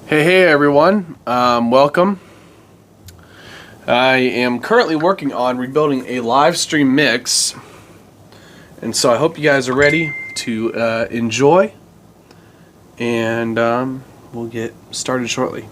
Hey everyone, welcome. I am currently working on rebuilding a live stream mix, and so I hope you guys are ready to enjoy, and we'll get started shortly.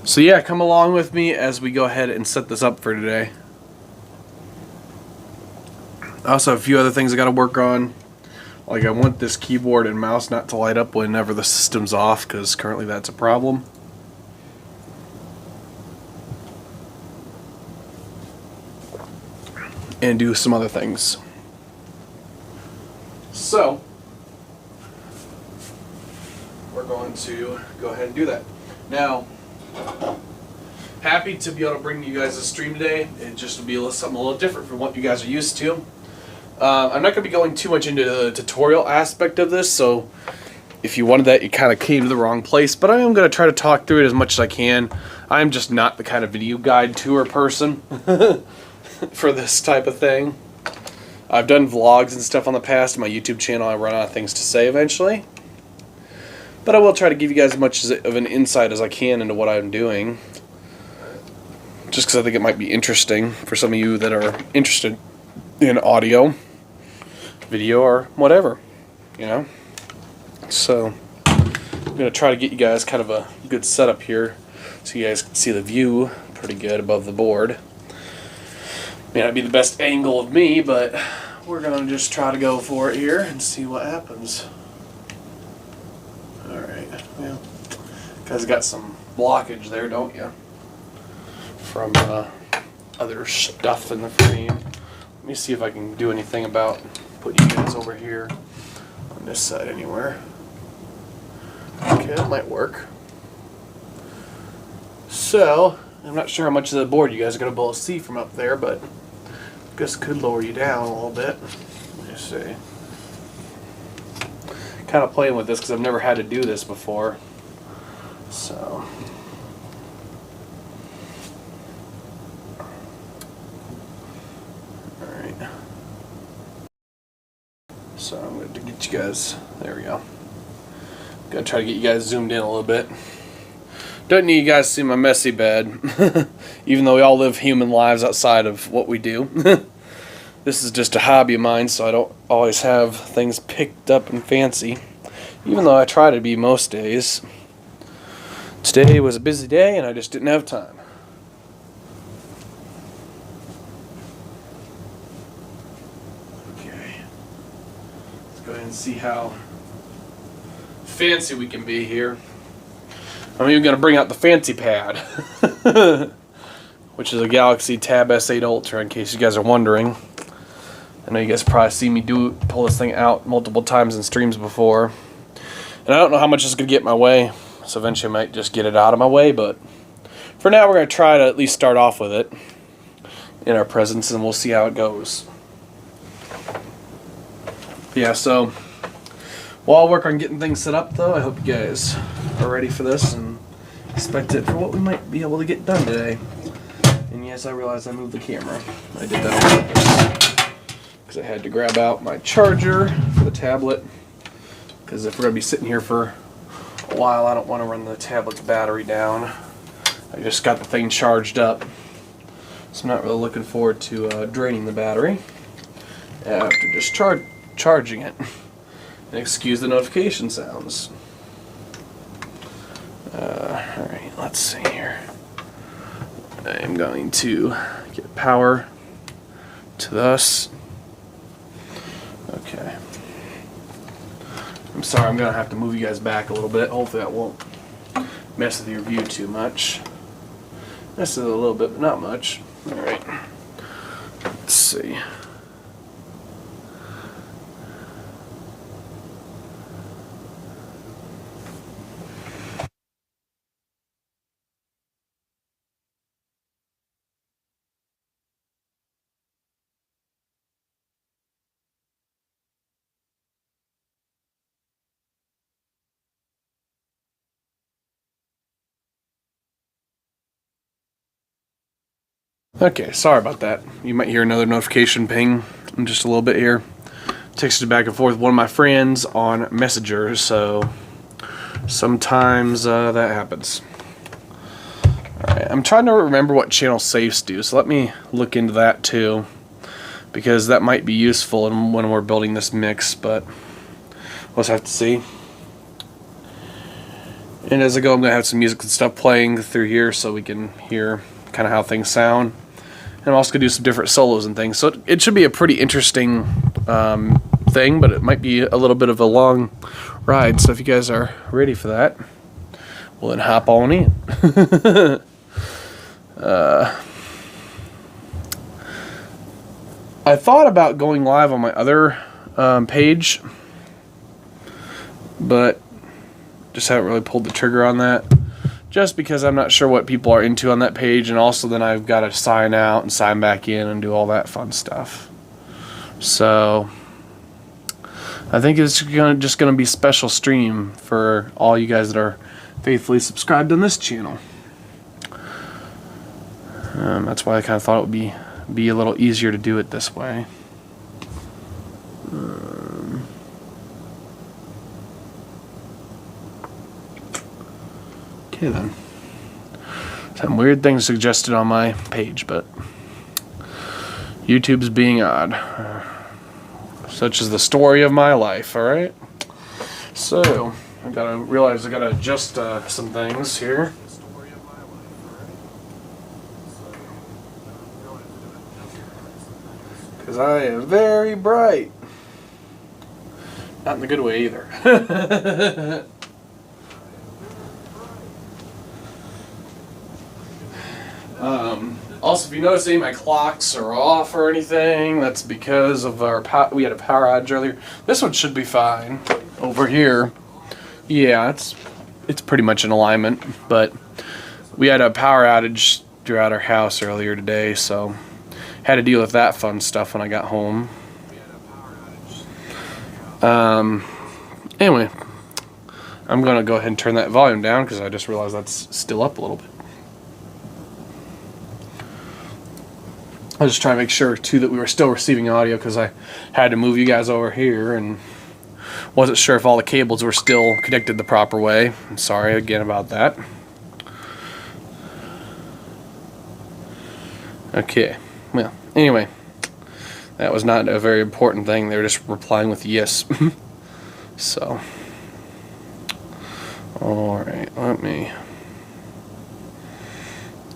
So yeah, come along with me as we go ahead and set this up for today. I also have a few other things I got to work on. Like, I want this keyboard and mouse not to light up whenever the system's off, because currently that's a problem. And do some other things. So, we're going to go ahead and do that. Now, happy to be able to bring you guys a stream today. It just will be something a little different from what you guys are used to. I'm not going to be going too much into the tutorial aspect of this, so if you wanted that, you kind of came to the wrong place, but I am going to try to talk through it as much as I can. I'm just not the kind of video guide tour person for this type of thing. I've done vlogs and stuff on the past. On my YouTube channel, I run out of things to say eventually. But I will try to give you guys as much of an insight as I can into what I'm doing. Just because I think it might be interesting for some of you that are interested in audio, video, or whatever, you know? So, I'm going to try to get you guys kind of a good setup here so you guys can see the view pretty good above the board. May not be the best angle of me, but we're going to just try to go for it here and see what happens. Alright, well, you guys got some blockage there, don't you? From other stuff in the frame. Let me see if I can do anything about putting you guys over here on this side anywhere. Okay, that might work. So, I'm not sure how much of the board you guys are going to be able to see from up there, but I guess could lower you down a little bit. Let me see. Kind of playing with this because I've never had to do this before. So. Alright. So I'm going to get you guys, there we go. Gotta try to get you guys zoomed in a little bit. Don't need you guys to see my messy bed, even though we all live human lives outside of what we do. This is just a hobby of mine, so I don't always have things picked up and fancy, even though I try to be most days. Today was a busy day, and I just didn't have time. Okay. Let's go ahead and see how fancy we can be here. I'm even going to bring out the fancy pad, which is a Galaxy Tab S8 Ultra, in case you guys are wondering. I know you guys probably see me pull this thing out multiple times in streams before. And I don't know how much it's going to get in my way, so eventually I might just get it out of my way, but for now we're going to try to at least start off with it in our presence, and we'll see how it goes. Yeah, so while I work on getting things set up, though, I hope you guys are ready for this and expect it for what we might be able to get done today. And yes, I realize I moved the camera. I did that on purpose because I had to grab out my charger for the tablet, because if we're going to be sitting here for a while, I don't want to run the tablet's battery down. I just got the thing charged up, so I'm not really looking forward to draining the battery after just charging it. And excuse the notification sounds. Alright, let's see here. I am going to get power to this. Okay. I'm sorry, I'm going to have to move you guys back a little bit. Hopefully that won't mess with your view too much. Mess with it a little bit, but not much. Alright. Let's see. Okay, sorry about that. You might hear another notification ping in just a little bit here. Texted back and forth with one of my friends on Messenger, so sometimes that happens. Alright, I'm trying to remember what channel safes do, so let me look into that too, because that might be useful when we're building this mix, but we'll just have to see. And as I go, I'm going to have some music and stuff playing through here so we can hear kind of how things sound. And I'm also going to do some different solos and things. So it should be a pretty interesting thing, but it might be a little bit of a long ride. So if you guys are ready for that, well then hop on in. I thought about going live on my other page, but just haven't really pulled the trigger on that. Just because I'm not sure what people are into on that page, and also then I've got to sign out and sign back in and do all that fun stuff. So I think it's just gonna be special stream for all you guys that are faithfully subscribed on this channel. That's why I kind of thought it would be a little easier to do it this way. Okay then. Some weird things suggested on my page, but YouTube's being odd. Such is the story of my life, alright? So, I gotta adjust some things here. Because I am very bright. Not in the good way either. Also, if you notice any of my clocks are off or anything, that's because of we had a power outage earlier. This one should be fine. Over here, yeah, it's pretty much in alignment, but we had a power outage throughout our house earlier today, so had to deal with that fun stuff when I got home. Anyway, I'm gonna go ahead and turn that volume down because I just realized that's still up a little bit. I was just trying to make sure too that we were still receiving audio because I had to move you guys over here and wasn't sure if all the cables were still connected the proper way. I'm sorry again about that. Okay, well, anyway, that was not a very important thing. They were just replying with yes. So, alright, let me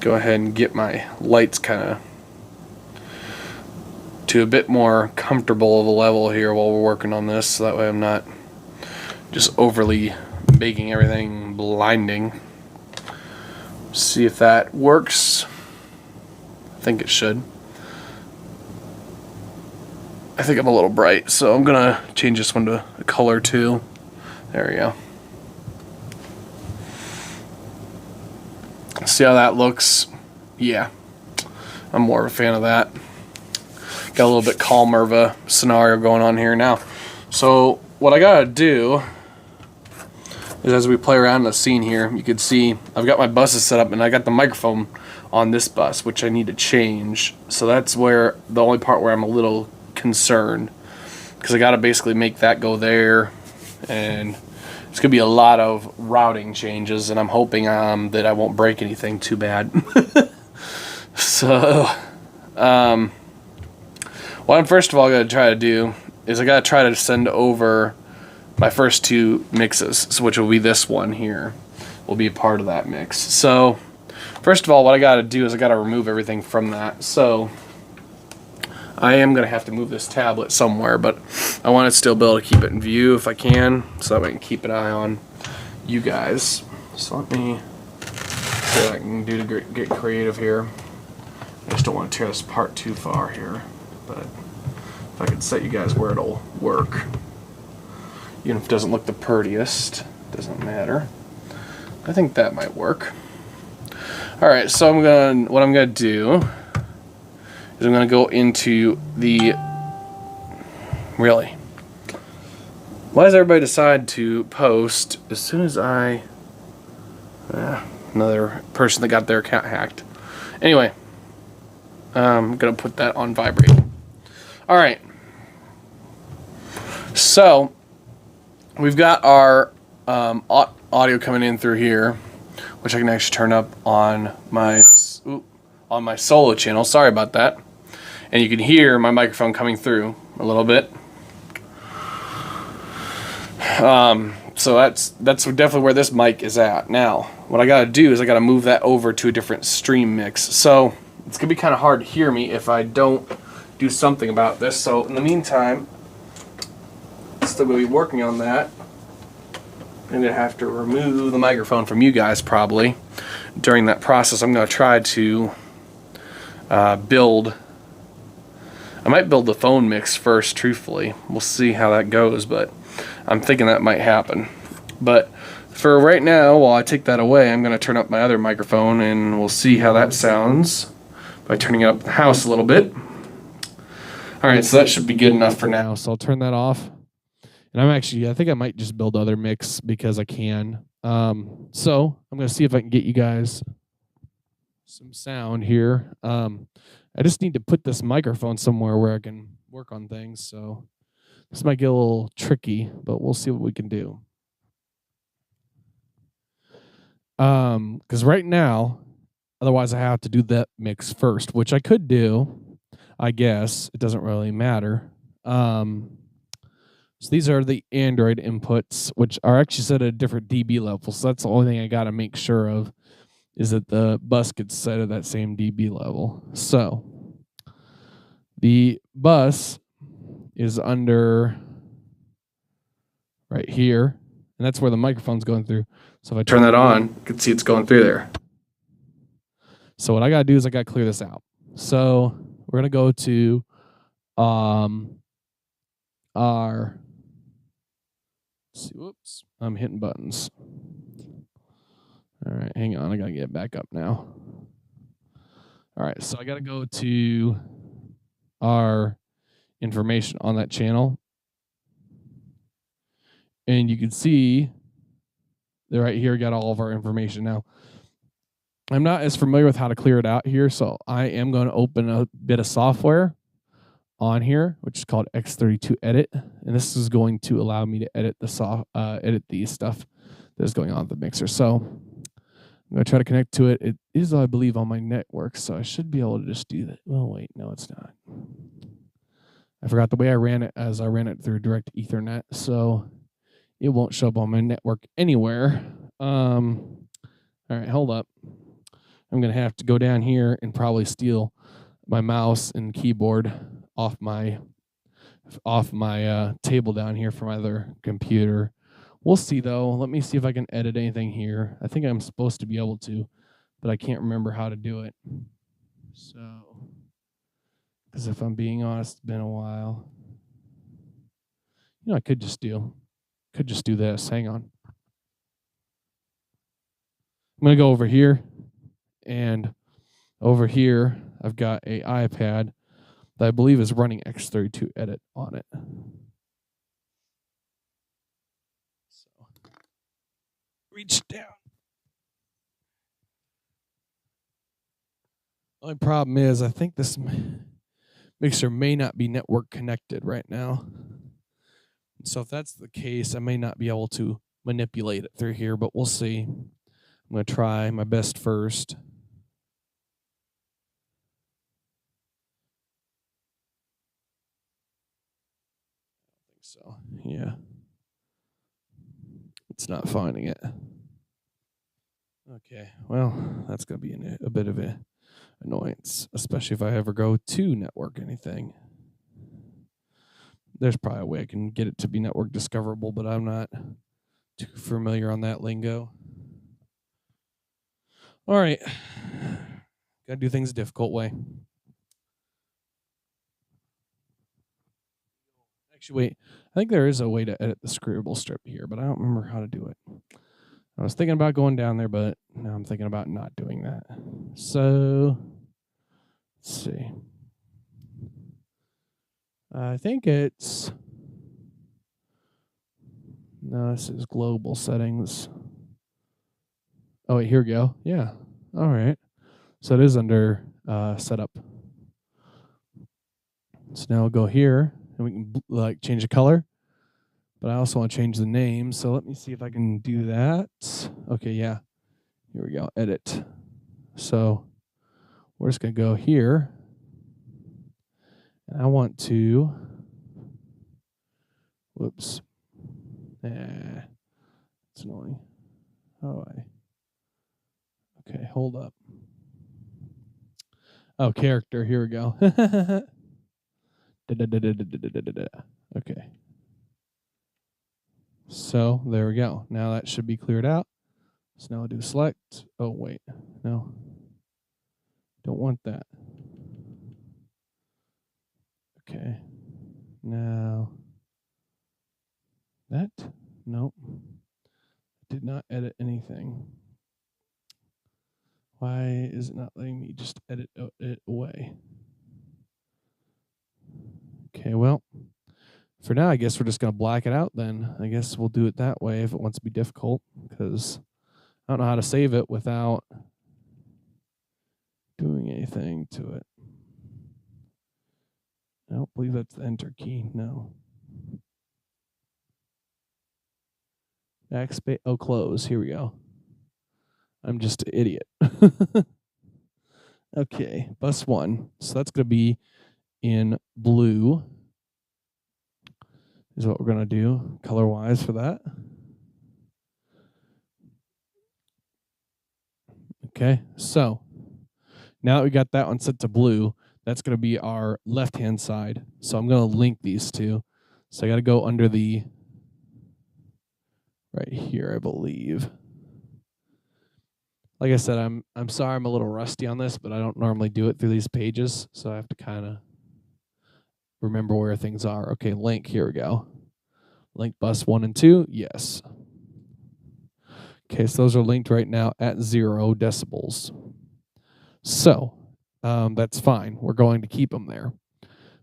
go ahead and get my lights kind of to a bit more comfortable of a level here while we're working on this, so that way I'm not just overly making everything blinding. See if that works. I think it should. I think I'm a little bright, so I'm gonna change this one to a color too. There we go. See how that looks? Yeah, I'm more of a fan of that. Got a little bit calmer of a scenario going on here now. So what I gotta do is, as we play around in the scene here, you can see I've got my buses set up and I got the microphone on this bus, which I need to change. So that's where the only part where I'm a little concerned, because I gotta basically make that go there, and it's gonna be a lot of routing changes, and I'm hoping that I won't break anything too bad. So what I'm first of all going to try to do is I got to try to send over my first two mixes, so which will be this one here, will be a part of that mix. So first of all, what I got to do is I got to remove everything from that. So I am going to have to move this tablet somewhere, but I want to still be able to keep it in view if I can, so that way I can keep an eye on you guys. So let me see what I can do to get creative here. I just don't want to tear this apart too far here. But if I could set you guys where it'll work, even if it doesn't look the prettiest, doesn't matter. I think that might work. Alright, so what I'm gonna do is I'm gonna go into the, really, why does everybody decide to post as soon as another person that got their account hacked? Anyway, I'm going to put that on vibrate. All right. So we've got our audio coming in through here, which I can actually turn up on my solo channel. Sorry about that. And you can hear my microphone coming through a little bit. So that's definitely where this mic is at. Now, what I gotta do is I gotta move that over to a different stream mix. So it's gonna be kind of hard to hear me if I don't do something about this. So in the meantime, still gonna be working on that. I'm gonna have to remove the microphone from you guys probably. During that process, I'm gonna try to build. I might build the phone mix first, truthfully. We'll see how that goes, but I'm thinking that might happen. But for right now, while I take that away, I'm going to turn up my other microphone, and we'll see how that sounds by turning it up the house a little bit. All right, so that should be good enough for now. So I'll turn that off. And I think I might just build other mix because I can. So I'm going to see if I can get you guys some sound here. I just need to put this microphone somewhere where I can work on things. So this might get a little tricky, but we'll see what we can do. Because right now, otherwise I have to do that mix first, which I could do. I guess it doesn't really matter. So these are the Android inputs, which are actually set at a different dB level. So that's the only thing I got to make sure of, is that the bus gets set at that same dB level. So the bus is under right here, and that's where the microphone's going through. So if I turn that on, you can see it's going through there. So what I got to do is I got to clear this out. So we're going to go to our, let's see, whoops, I'm hitting buttons. All right, hang on, I got to get back up now. All right, so I got to go to our information on that channel. And you can see that right here got all of our information. Now, I'm not as familiar with how to clear it out here, so I am going to open a bit of software on here, which is called X32 Edit, and this is going to allow me to edit the stuff that is going on with the mixer. So I'm going to try to connect to it. It is, I believe, on my network, so I should be able to just do that. Well, wait, no, it's not. I forgot the way I ran it, as I ran it through direct Ethernet, so it won't show up on my network anywhere. All right, hold up. I'm going to have to go down here and probably steal my mouse and keyboard off my table down here from my other computer. We'll see, though. Let me see if I can edit anything here. I think I'm supposed to be able to, but I can't remember how to do it. So, because if I'm being honest, it's been a while. You know, I could just do this. Hang on. I'm going to go over here, and over here, I've got a iPad that I believe is running X32 Edit on it. So, reach down. Only problem is, I think this mixer may not be network connected right now. So if that's the case, I may not be able to manipulate it through here, but we'll see. I'm going to try my best first. So, yeah. It's not finding it. Okay, well, that's going to be a bit of an annoyance, especially if I ever go to network anything. There's probably a way I can get it to be network discoverable, but I'm not too familiar on that lingo. All right. Got to do things a difficult way. Actually, wait. I think there is a way to edit the screwable strip here, but I don't remember how to do it. I was thinking about going down there, but now I'm thinking about not doing that. So, let's see. I think it's... No, this is global settings. Oh, wait, here we go. Yeah. All right. So it is under setup. So now we'll go here and we can like change the color, but I also want to change the name. So let me see if I can do that. Okay, yeah. Here we go, edit. So we're just gonna go here. And I want to, whoops. It's annoying. How do I? Okay, hold up. Oh, character, here we go. Okay. So there we go. Now that should be cleared out. So now I'll do select. Oh, wait. No. Don't want that. Okay. Now that. Nope. Did not edit anything. Why is it not letting me just edit it away? Okay, well, for now, I guess we're just going to black it out then. I guess we'll do it that way if it wants to be difficult, because I don't know how to save it without doing anything to it. I don't believe that's the enter key. No. Backspace. Oh, close. Here we go. I'm just an idiot. Okay, bus 1. So that's going to be in blue. Is what we're going to do color-wise for that. Okay, so now that we got that one set to blue, that's going to be our left-hand side. So I'm going to link these two. So I got to go under the right here, I believe. Like I said, I'm sorry I'm a little rusty on this, but I don't normally do it through these pages, so I have to kind of remember where things are. Okay, link, here we go. Link bus 1 and 2, yes. Okay, so those are linked right now at 0 decibels. So that's fine. We're going to keep them there.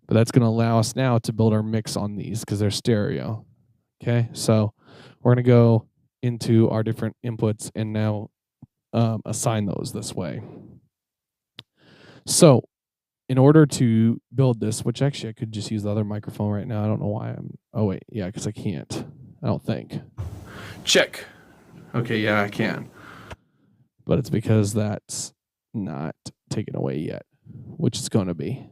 But that's going to allow us now to build our mix on these because they're stereo. Okay, so we're going to go into our different inputs and now assign those this way. So in order to build this, which actually I could just use the other microphone right now. I don't know why I'm, oh wait, yeah, because I can't. I don't think. Check. Okay, yeah, I can. But it's because that's not taken away yet, which it's going to be.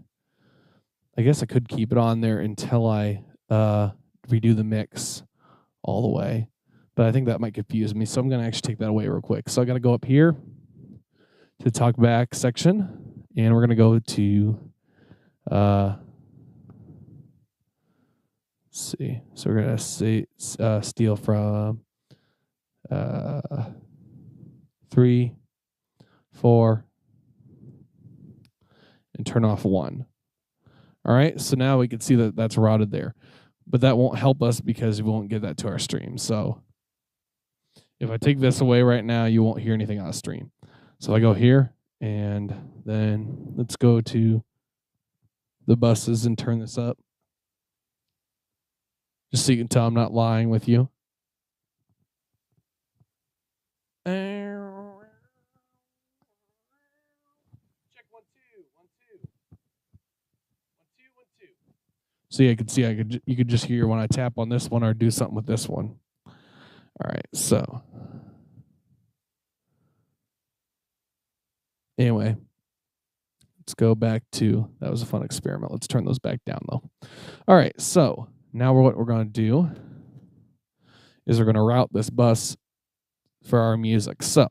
I guess I could keep it on there until I redo the mix all the way. But I think that might confuse me, so I'm going to actually take that away real quick. So I got to go up here to talk back section, and we're going to go to, let's see. So we're going to steal from 3, 4, and turn off 1. All right, so now we can see that that's routed there. But that won't help us because we won't give that to our stream. So if I take this away right now, you won't hear anything on the stream. So I go here, and then let's go to the buses and turn this up. Just so you can tell I'm not lying with you. Check 1 2 1 2 1 2 1 2. So yeah, you could just hear when I tap on this one or do something with this one. All right, so anyway, let's go back to, that was a fun experiment. Let's turn those back down though. All right, so now what we're going to do is we're going to route this bus for our music. So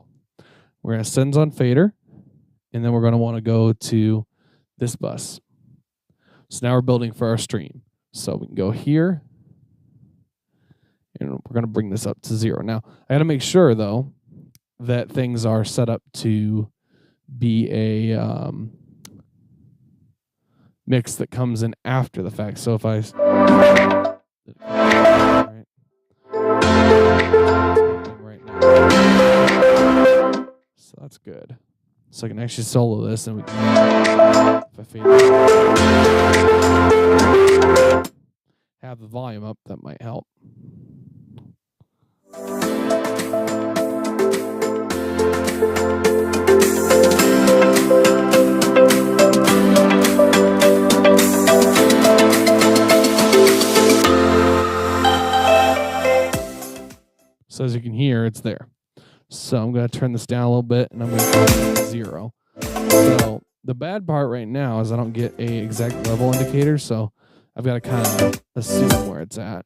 we're going to send on fader, and then we're going to want to go to this bus. So now we're building for our stream. So we can go here, and we're going to bring this up to 0. Now, I got to make sure, though, that things are set up to be a mix that comes in after the fact. So if I... Right now. So that's good. So I can actually solo this, and we can, if I fade have the volume up, that might help. So as you can hear, it's there. So I'm going to turn this down a little bit, and I'm going to turn it to 0. So the bad part right now is I don't get a exact level indicator, so I've got to kind of assume where it's at.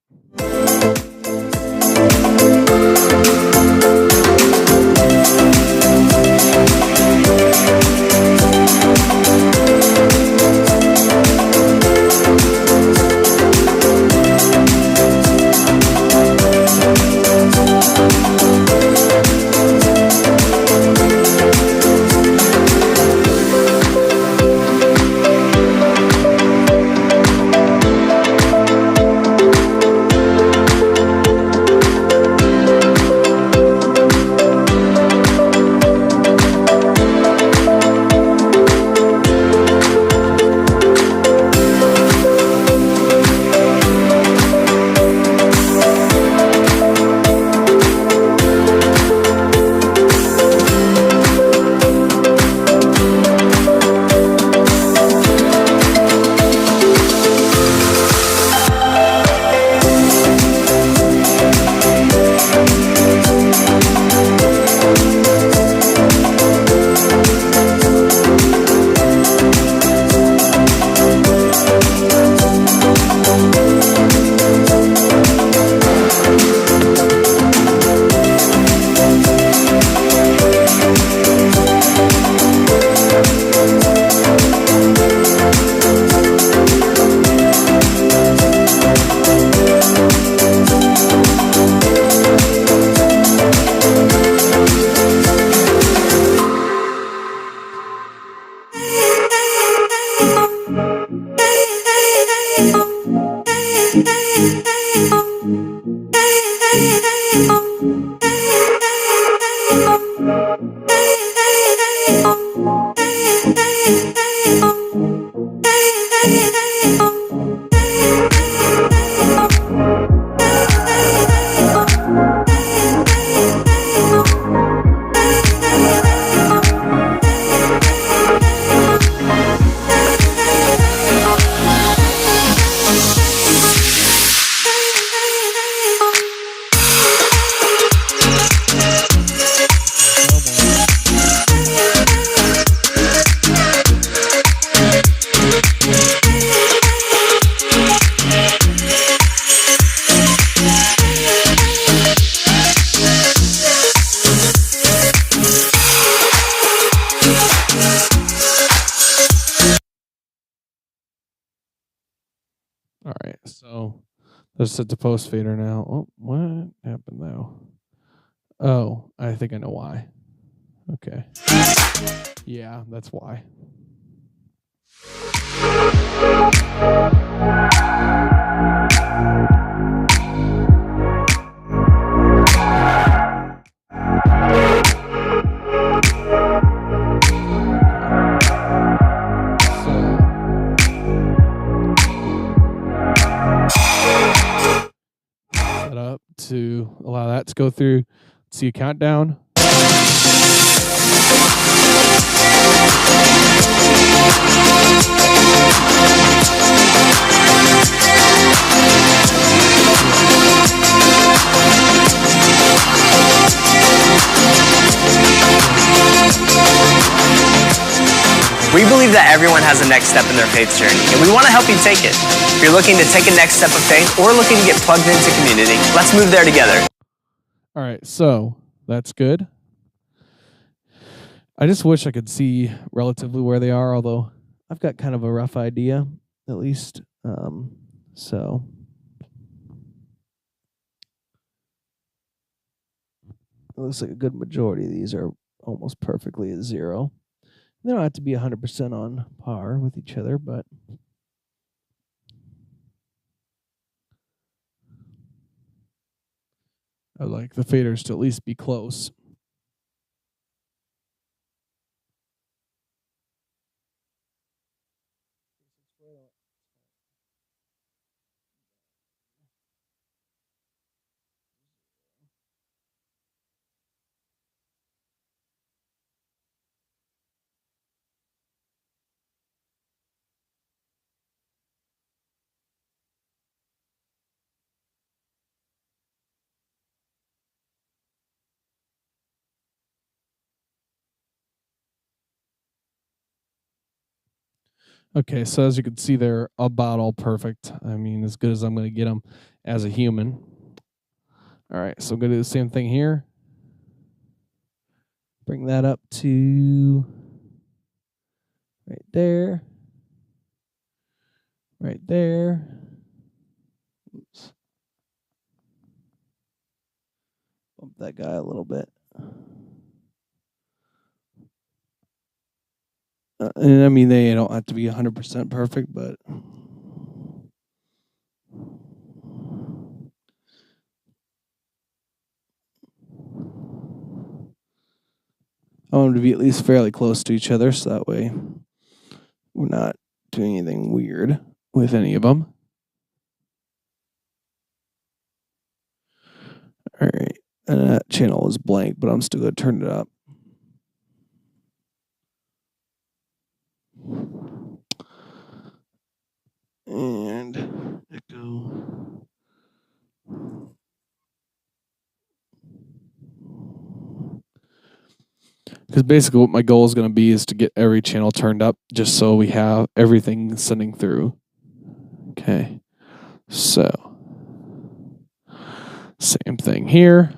All right, so let's set the post fader now. Oh, what happened though? Oh, I think I know why. Okay. Yeah, that's why. Set up to allow that to go through. See a countdown. We believe that everyone has a next step in their faith journey, and we want to help you take it. If you're looking to take a next step of faith or looking to get plugged into community, let's move there together. All right, so that's good. I just wish I could see relatively where they are, although I've got kind of a rough idea, at least. So it looks like a good majority of these are almost perfectly at 0. They don't have to be 100% on par with each other, but I like the faders to at least be close. Okay, so as you can see, they're about all perfect. I mean, as good as I'm going to get them as a human. All right, so I'm going to do the same thing here. Bring that up to right there. Right there. Oops. Bump that guy a little bit. And I mean, they don't have to be 100% perfect, but I want them to be at least fairly close to each other, so that way we're not doing anything weird with any of them. All right, and that channel is blank, but I'm still going to turn it up. And echo. Because basically what my goal is going to be is to get every channel turned up just so we have everything sending through. Okay, so same thing here.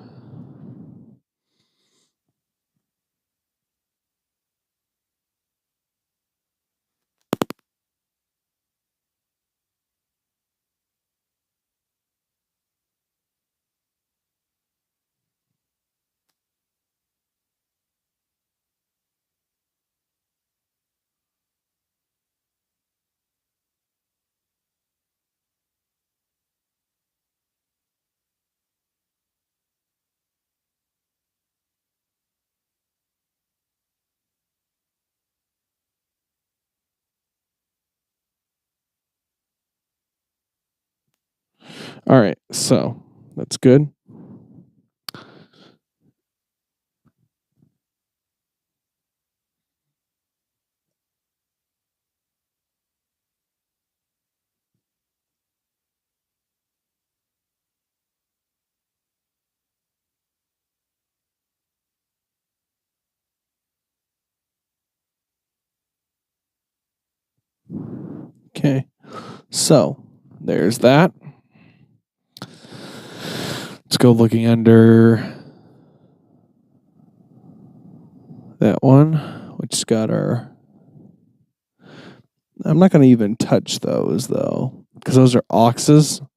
All right, so that's good. Okay, so there's that. Let's go looking under that one, which got our. I'm not going to even touch those though, because those are auxes,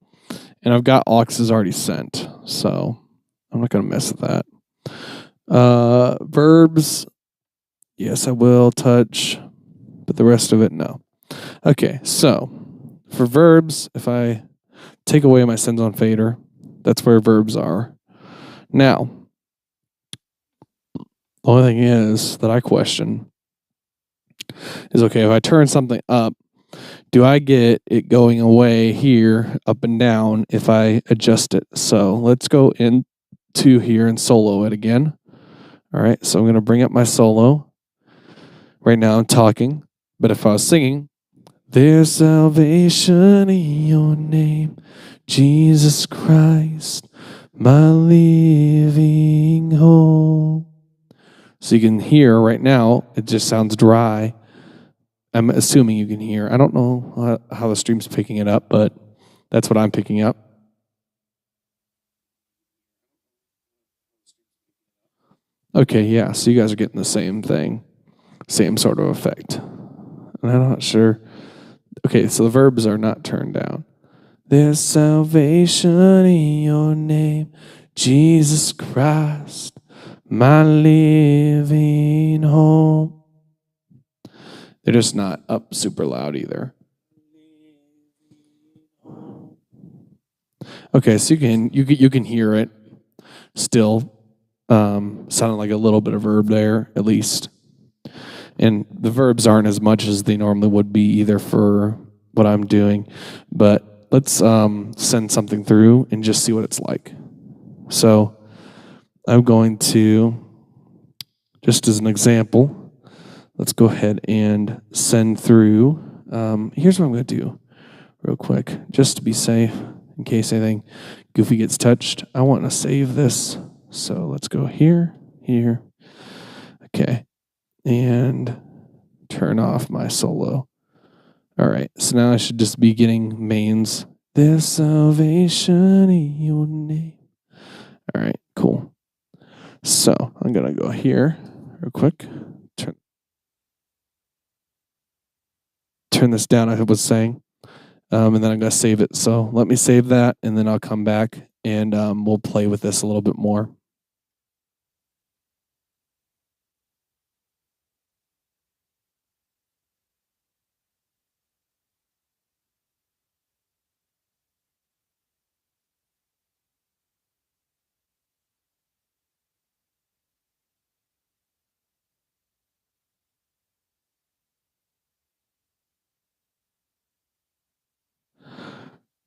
and I've got auxes already sent, so I'm not going to mess with that. Verbs, yes, I will touch, but the rest of it, no. Okay, so for verbs, if I take away my sends on fader, that's where verbs are. Now, the only thing is that I question is, okay, if I turn something up, do I get it going away here, up and down, if I adjust it? So let's go into here and solo it again. All right, so I'm going to bring up my solo. Right now I'm talking, but if I was singing, there's salvation in your name, Jesus Christ, my living hope. So you can hear right now, it just sounds dry. I'm assuming you can hear. I don't know how the stream's picking it up, but that's what I'm picking up. Okay, yeah, so you guys are getting the same thing, same sort of effect. And I'm not sure. Okay, so the verbs are not turned down. There's salvation in your name, Jesus Christ, my living hope. They're just not up super loud either. Okay, so you can hear it still. Sounding like a little bit of verb there, at least. And the verbs aren't as much as they normally would be either for what I'm doing. But let's send something through and just see what it's like. So I'm going to, just as an example, let's go ahead and send through. Here's what I'm going to do real quick, just to be safe, in case anything goofy gets touched. I want to save this. So let's go here, here. Okay. And turn off my solo. All right, so now I should just be getting mains. There's salvation in your name. All right, cool. So I'm going to go here real quick. Turn this down, I was saying. And then I'm going to save it. So let me save that, and then I'll come back, and we'll play with this a little bit more.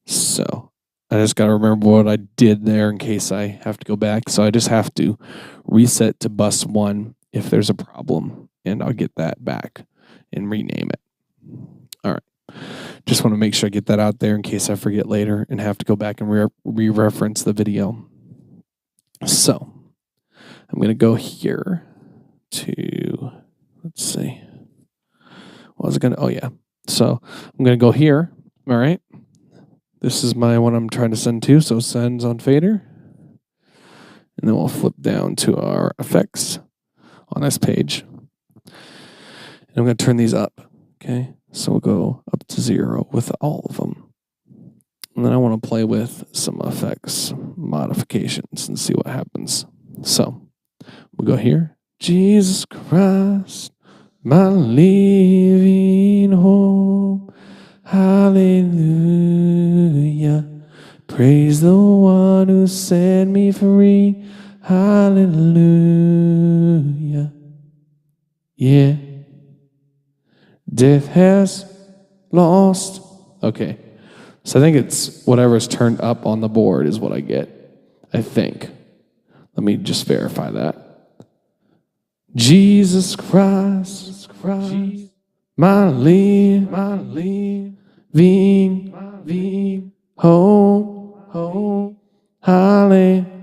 So I just got to remember what I did there in case I have to go back. So I just have to reset to bus 1 if there's a problem, and I'll get that back and rename it. All right. Just want to make sure I get that out there in case I forget later and have to go back and re-reference the video. So I'm going to go here to, let's see. What was it going to, oh yeah. So I'm going to go here. All right. This is my one I'm trying to send to, so sends on fader. And then we'll flip down to our effects on this page. And I'm going to turn these up, okay? So we'll go up to 0 with all of them. And then I want to play with some effects modifications and see what happens. So we'll go here. Jesus Christ, my living hope. Hallelujah. Praise the one who set me free. Hallelujah. Yeah. Death has lost. Okay. So I think it's whatever's turned up on the board is what I get. I think. Let me just verify that. Jesus Christ, my living hope, hallelujah.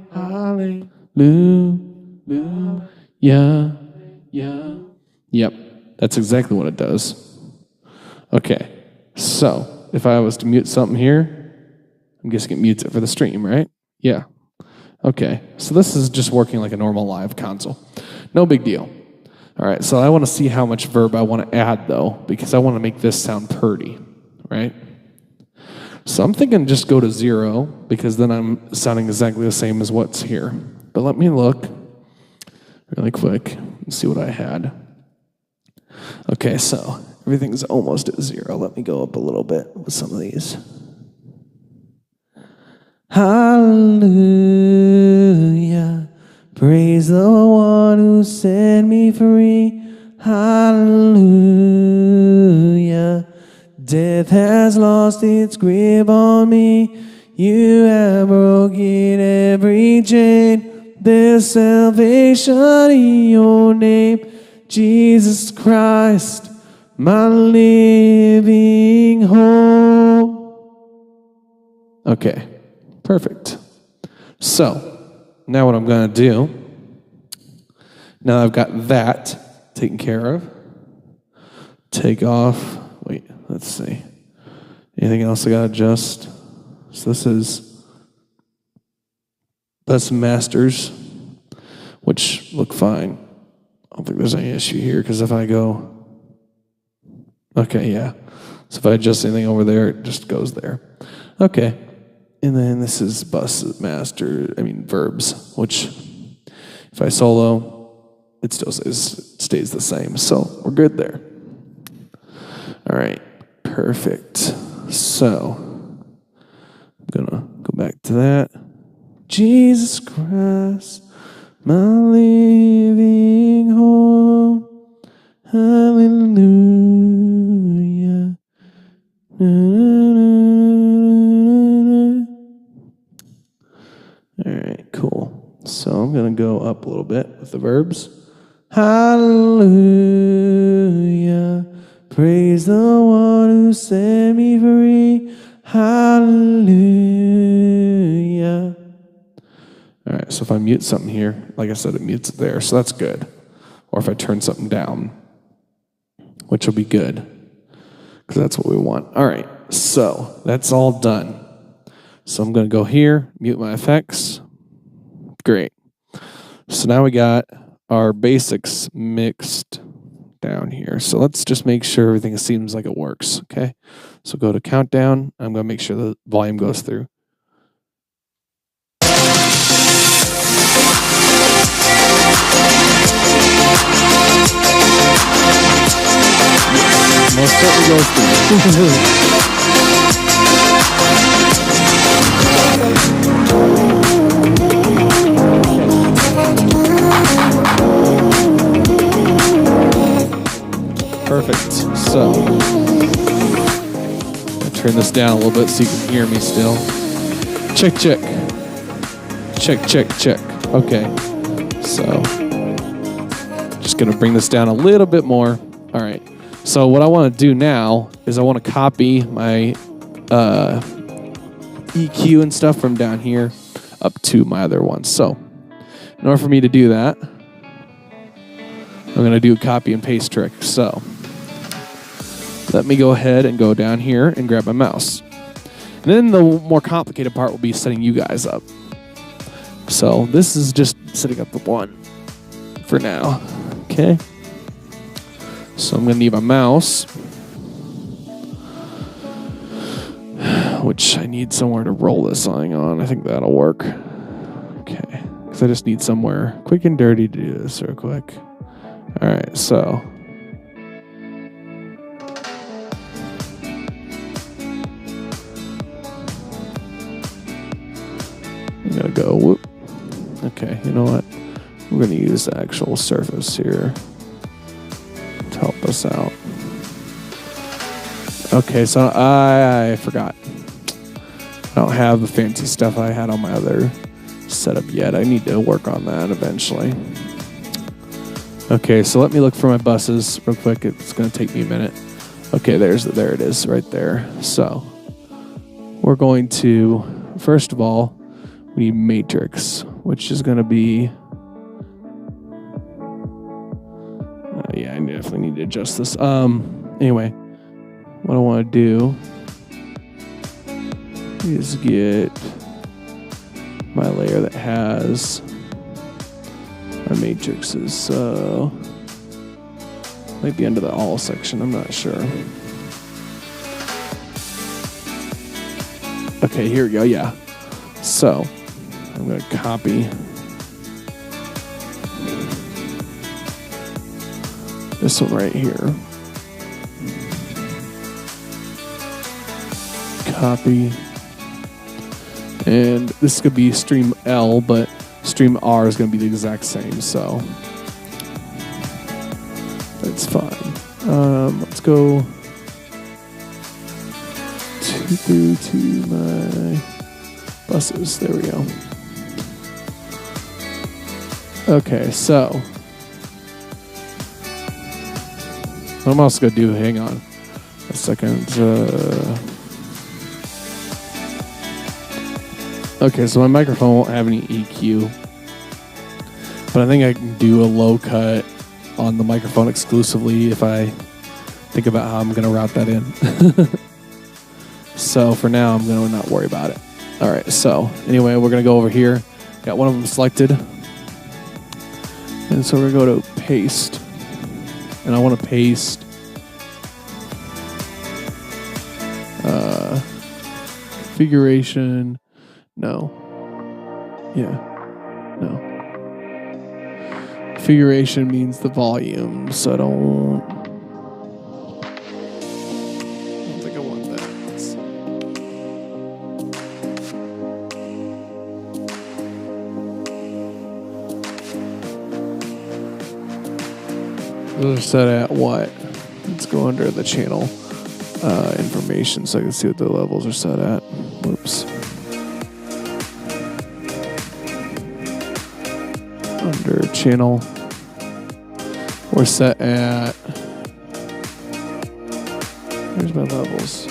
Yep, that's exactly what it does. Okay, so if I was to mute something here, I'm guessing it mutes it for the stream, right? Yeah. Okay, so this is just working like a normal live console. No big deal. All right, so I want to see how much verb I want to add, though, because I want to make this sound purdy, right? So I'm thinking just go to 0, because then I'm sounding exactly the same as what's here. But let me look really quick and see what I had. Okay, so everything's almost at 0. Let me go up a little bit with some of these. Hallelujah. Praise the one who set me free. Hallelujah. Death has lost its grip on me. You have broken every chain. There's salvation in your name. Jesus Christ, my living hope. Okay, perfect. So, now what I'm going to do, now I've got that taken care of, take off, wait, let's see. Anything else I got to adjust? So this is bus masters, which look fine. I don't think there's any issue here, because if I go, okay, yeah. So if I adjust anything over there, it just goes there. Okay. And then this is bus master, verbs, which if I solo, it still stays the same. So we're good there. All right, perfect. So I'm going to go back to that. Jesus Christ, my living hope, hallelujah. All right, cool. So I'm going to go up a little bit with the verbs. Hallelujah. Praise the one who set me free. Hallelujah. All right, so if I mute something here, like I said, it mutes it there, so that's good. Or if I turn something down, which will be good, because that's what we want. All right, so that's all done. So I'm going to go here, mute my effects. Great. So now we got our basics mixed down here. So let's just make sure everything seems like it works, okay? So go to countdown. I'm going to make sure the volume goes through. Most certainly goes through. Perfect. So, I'll turn this down a little bit so you can hear me still. Check, check. Check, check, check. Okay. So, just going to bring this down a little bit more. All right. So what I want to do now is I want to copy my EQ and stuff from down here up to my other one. So in order for me to do that, I'm going to do a copy and paste trick. So let me go ahead and go down here and grab my mouse. And then the more complicated part will be setting you guys up. So this is just setting up the one for now. Okay. So I'm going to need my mouse, which I need somewhere to roll this thing on. I think that'll work. Okay. Because I just need somewhere quick and dirty to do this real quick. All right. So I'm going to go whoop. Okay. You know what? We're going to use the actual surface here to help us out. Okay, so I forgot. I don't have the fancy stuff I had on my other setup yet. I need to work on that eventually. Okay, so let me look for my buses real quick. It's going to take me a minute. Okay, there it is right there. So we're going to, first of all, we need matrix, which is going to be, yeah, I definitely need to adjust this. Anyway, what I want to do is get my layer that has my matrices. So might be under the all section. I'm not sure. Okay, here we go. Yeah. So I'm going to copy this one right here. Copy. And this could be stream L, but stream R is going to be the exact same, so that's fine. Let's go to my buses. There we go. Okay, so what I'm also going to do, hang on a second. Okay, so my microphone won't have any EQ, but I think I can do a low cut on the microphone exclusively if I think about how I'm going to route that in. So for now, I'm going to not worry about it. All right, so anyway, we're going to go over here. Got one of them selected. And so we're going to go to paste. And I want to paste configuration. No. Yeah. No. Configuration means the volume, so I don't think I want that. Those are set at what? Let's go under the channel information so I can see what the levels are set at. Whoops. Under channel, we're set at, here's my levels.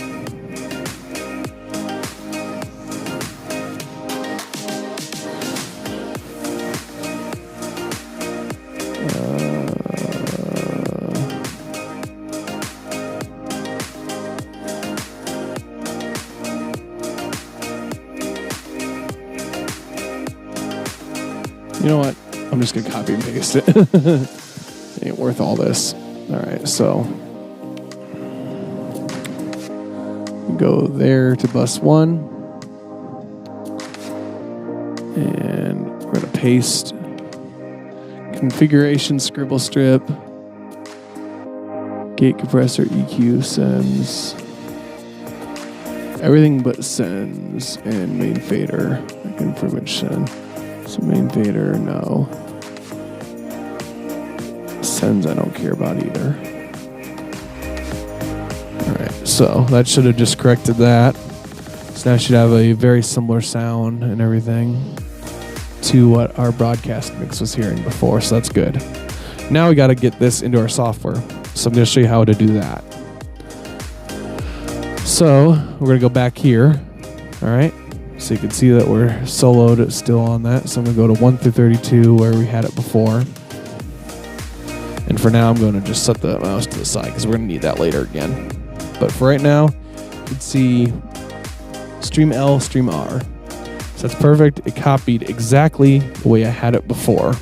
You know what? I'm just gonna copy and paste it. It ain't worth all this. All right, so go there to bus 1, and we're gonna paste configuration scribble strip, gate compressor, EQ sends, everything but sends, and main fader. I can pretty much send. So main fader, no. Sends, I don't care about either. Alright, so that should have just corrected that. So now I should have a very similar sound and everything to what our broadcast mix was hearing before, so that's good. Now we got to get this into our software. So I'm going to show you how to do that. So we're going to go back here. Alright. So you can see that we're soloed still on that. So I'm going to go to 1 through 32 where we had it before. And for now, I'm going to just set the mouse to the side because we're going to need that later again. But for right now, you can see Stream L, Stream R. So that's perfect. It copied exactly the way I had it before,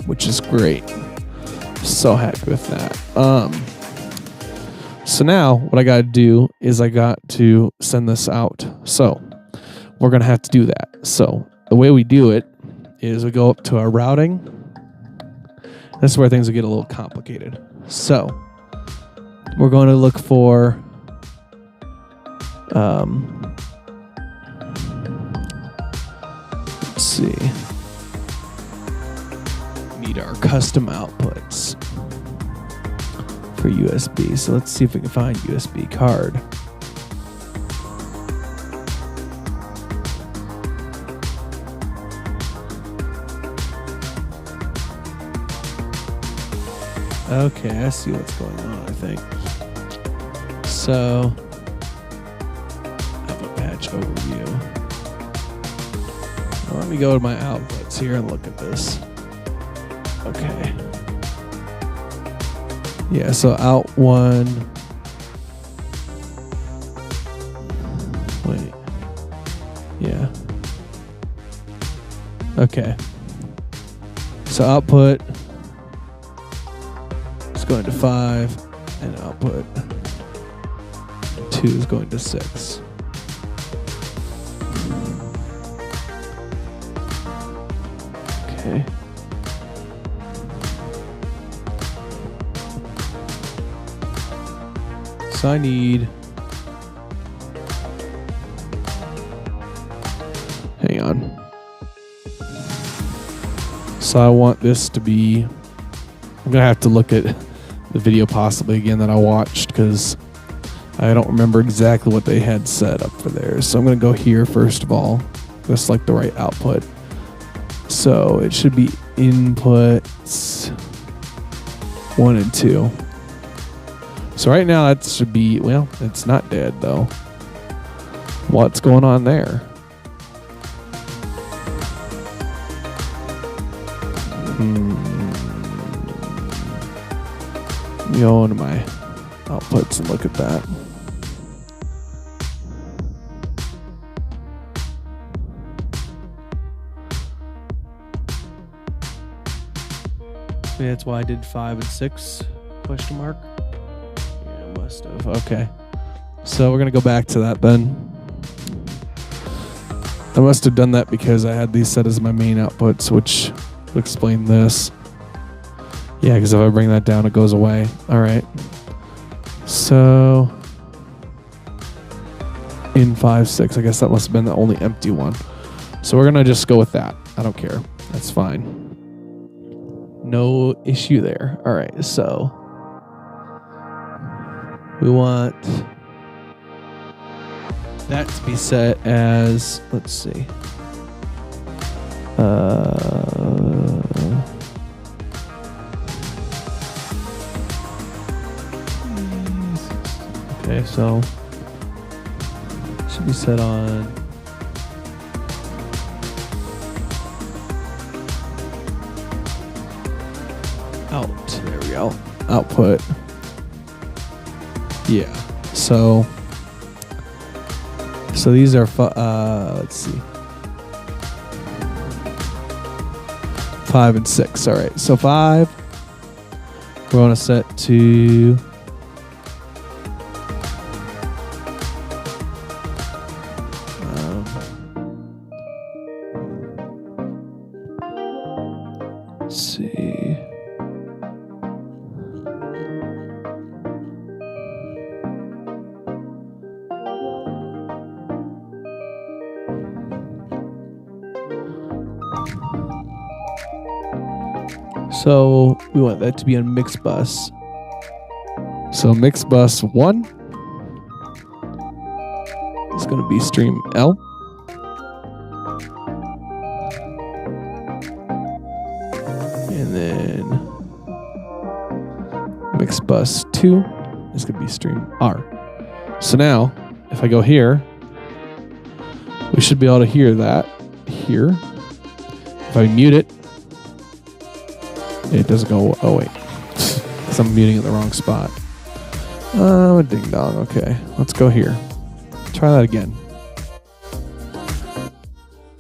which is great. So happy with that. So now what I got to do is I got to send this out. So we're going to have to do that. So the way we do it is we go up to our routing. This is where things will get a little complicated. So we're going to look for let's see. Need our custom outputs for USB. So let's see if we can find USB card. Okay, I see what's going on, I think. So, output patch overview. Well, let me go to my outputs here and look at this. Okay. Yeah, so out 1. Wait. Yeah. Okay. So output going to 5, and output 2 is going to 6. Okay. So I need, hang on. So I want this to be, I'm going to have to look at the video possibly again that I watched because I don't remember exactly what they had set up for theirs. So I'm going to go here first of all. Let's select the right output. So it should be inputs 1 and 2. So right now that should be, well, it's not dead though. What's going on there? Go into my outputs and look at that. Maybe that's why I did 5 and 6 question mark. Yeah, must have. Okay. So we're gonna go back to that then. I must have done that because I had these set as my main outputs, which will explain this. Yeah, because if I bring that down, it goes away. All right. So in 5, 6, I guess that must have been the only empty one. So we're going to just go with that. I don't care. That's fine. No issue there. All right. So we want that to be set as, let's see. Okay, so should be set on out. There we go. Output. Yeah. So these are let's see. 5 and 6. All right, so 5. We're going to set to... let's see. So we want that to be on mix bus. So mix bus 1 is going to be stream L. And then mix bus 2 is going to be stream R. So now, if I go here, we should be able to hear that here. If I mute it, it doesn't go, oh wait, because I'm muting in the wrong spot. Oh, ding dong, okay. Let's go here. Try that again.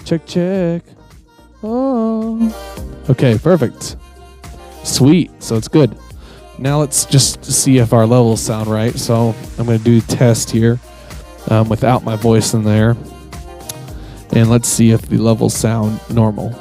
Check, check. Oh. Okay, perfect. Sweet, so it's good. Now let's just see if our levels sound right. So I'm going to do test here without my voice in there. And let's see if the levels sound normal.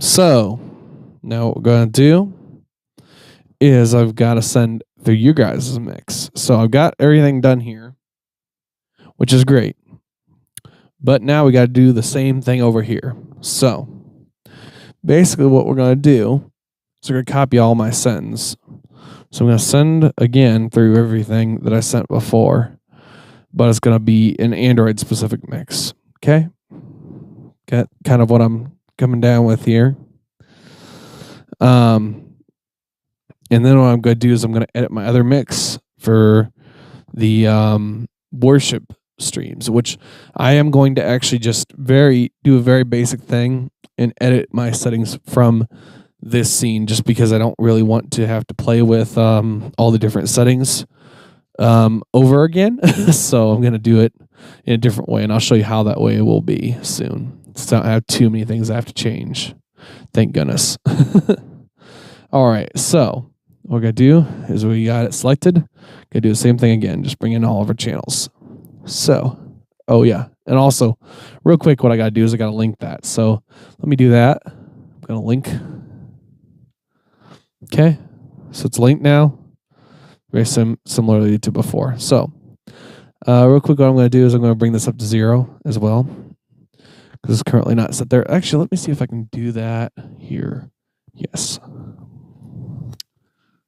So now what we're going to do is I've got to send through you guys' mix. So I've got everything done here, which is great. But now we got to do the same thing over here. So basically what we're going to do is we're going to copy all my sends. So I'm going to send again through everything that I sent before, but it's going to be an Android specific mix. Okay. Got kind of what I'm coming down with here. And then what I'm going to do is I'm going to edit my other mix for the worship streams, which I am going to actually just do a very basic thing and edit my settings from this scene, just because I don't really want to have to play with all the different settings over again. So I'm going to do it in a different way, and I'll show you how that way will be soon. So I don't have too many things I have to change. Thank goodness. All right, so what we're going to do is we got it selected. Going to do the same thing again, just bring in all of our channels. So, oh yeah, and also, real quick, what I got to do is I got to link that. So let me do that. I'm going to link. Okay, so it's linked now. Very similarly to before. So, real quick, what I'm going to do is I'm going to bring this up to 0 as well, because it's currently not set there. Actually, let me see if I can do that here. Yes.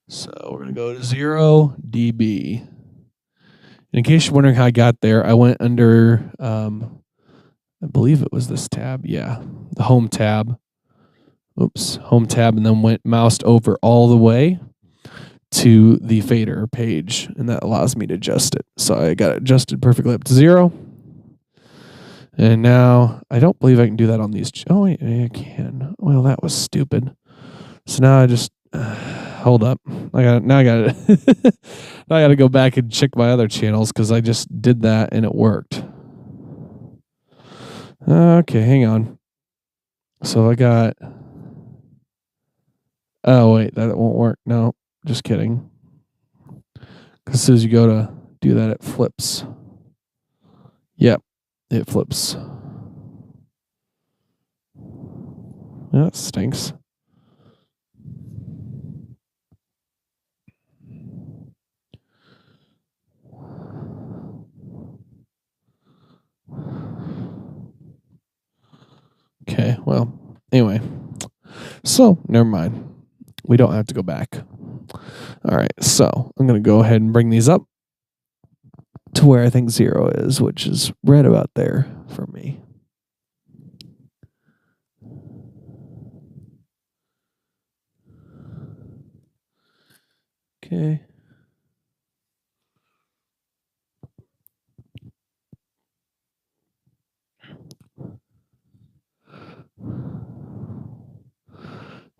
So we're going to go to 0 dB. And in case you're wondering how I got there, I went under, I believe it was this tab. Yeah, the home tab. Oops, home tab, and then moused over all the way to the fader page, and that allows me to adjust it. So I got it adjusted perfectly up to 0. And now I don't believe I can do that on these. Oh, wait, I can. Well, that was stupid. So now I just hold up. I got to go back and check my other channels, because I just did that and it worked. Okay, hang on. So I got. Oh wait, that won't work. No, just kidding. Because as soon as you go to do that, it flips. Yep, it flips. That stinks. Okay, well, anyway. So, never mind. We don't have to go back. All right, so I'm going to go ahead and bring these up to where I think 0 is, which is right about there for me. Okay.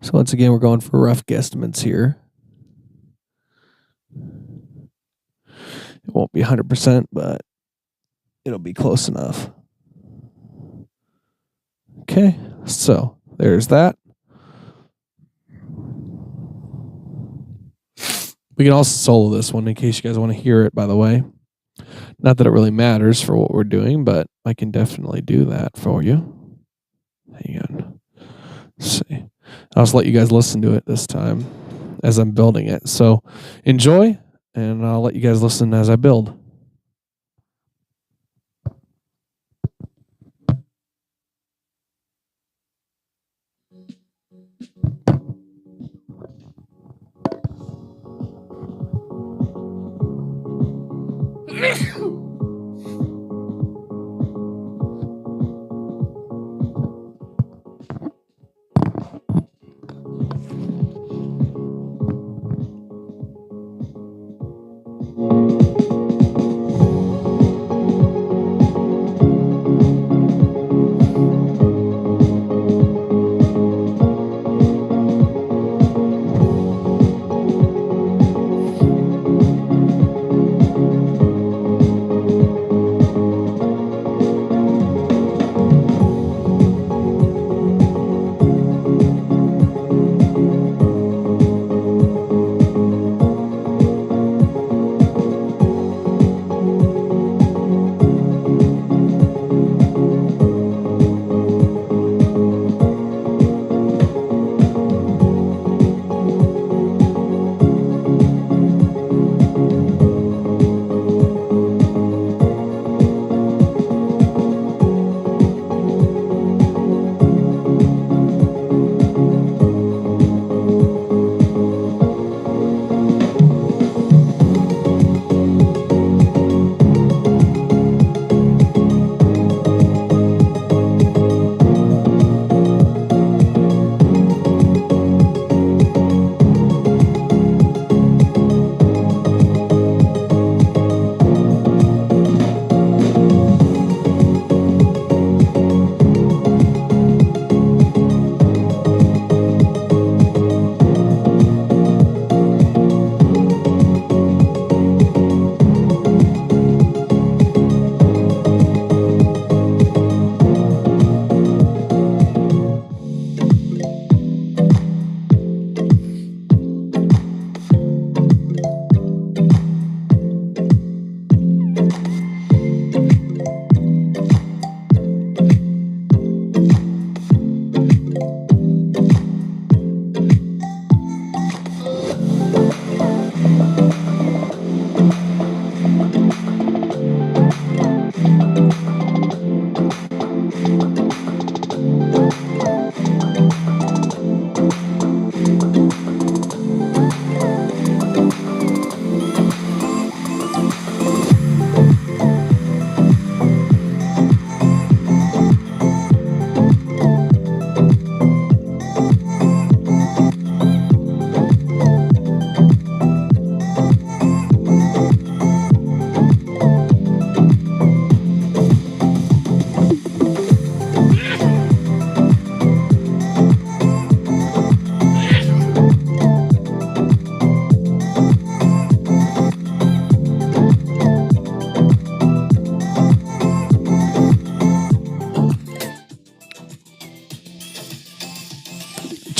So once again, we're going for rough guesstimates here. It won't be 100%, but it'll be close enough. Okay, so there's that. We can also solo this one in case you guys want to hear it, by the way. Not that it really matters for what we're doing, but I can definitely do that for you. Hang on. Let's see. I'll just let you guys listen to it this time as I'm building it. So enjoy, and I'll let you guys listen as I build.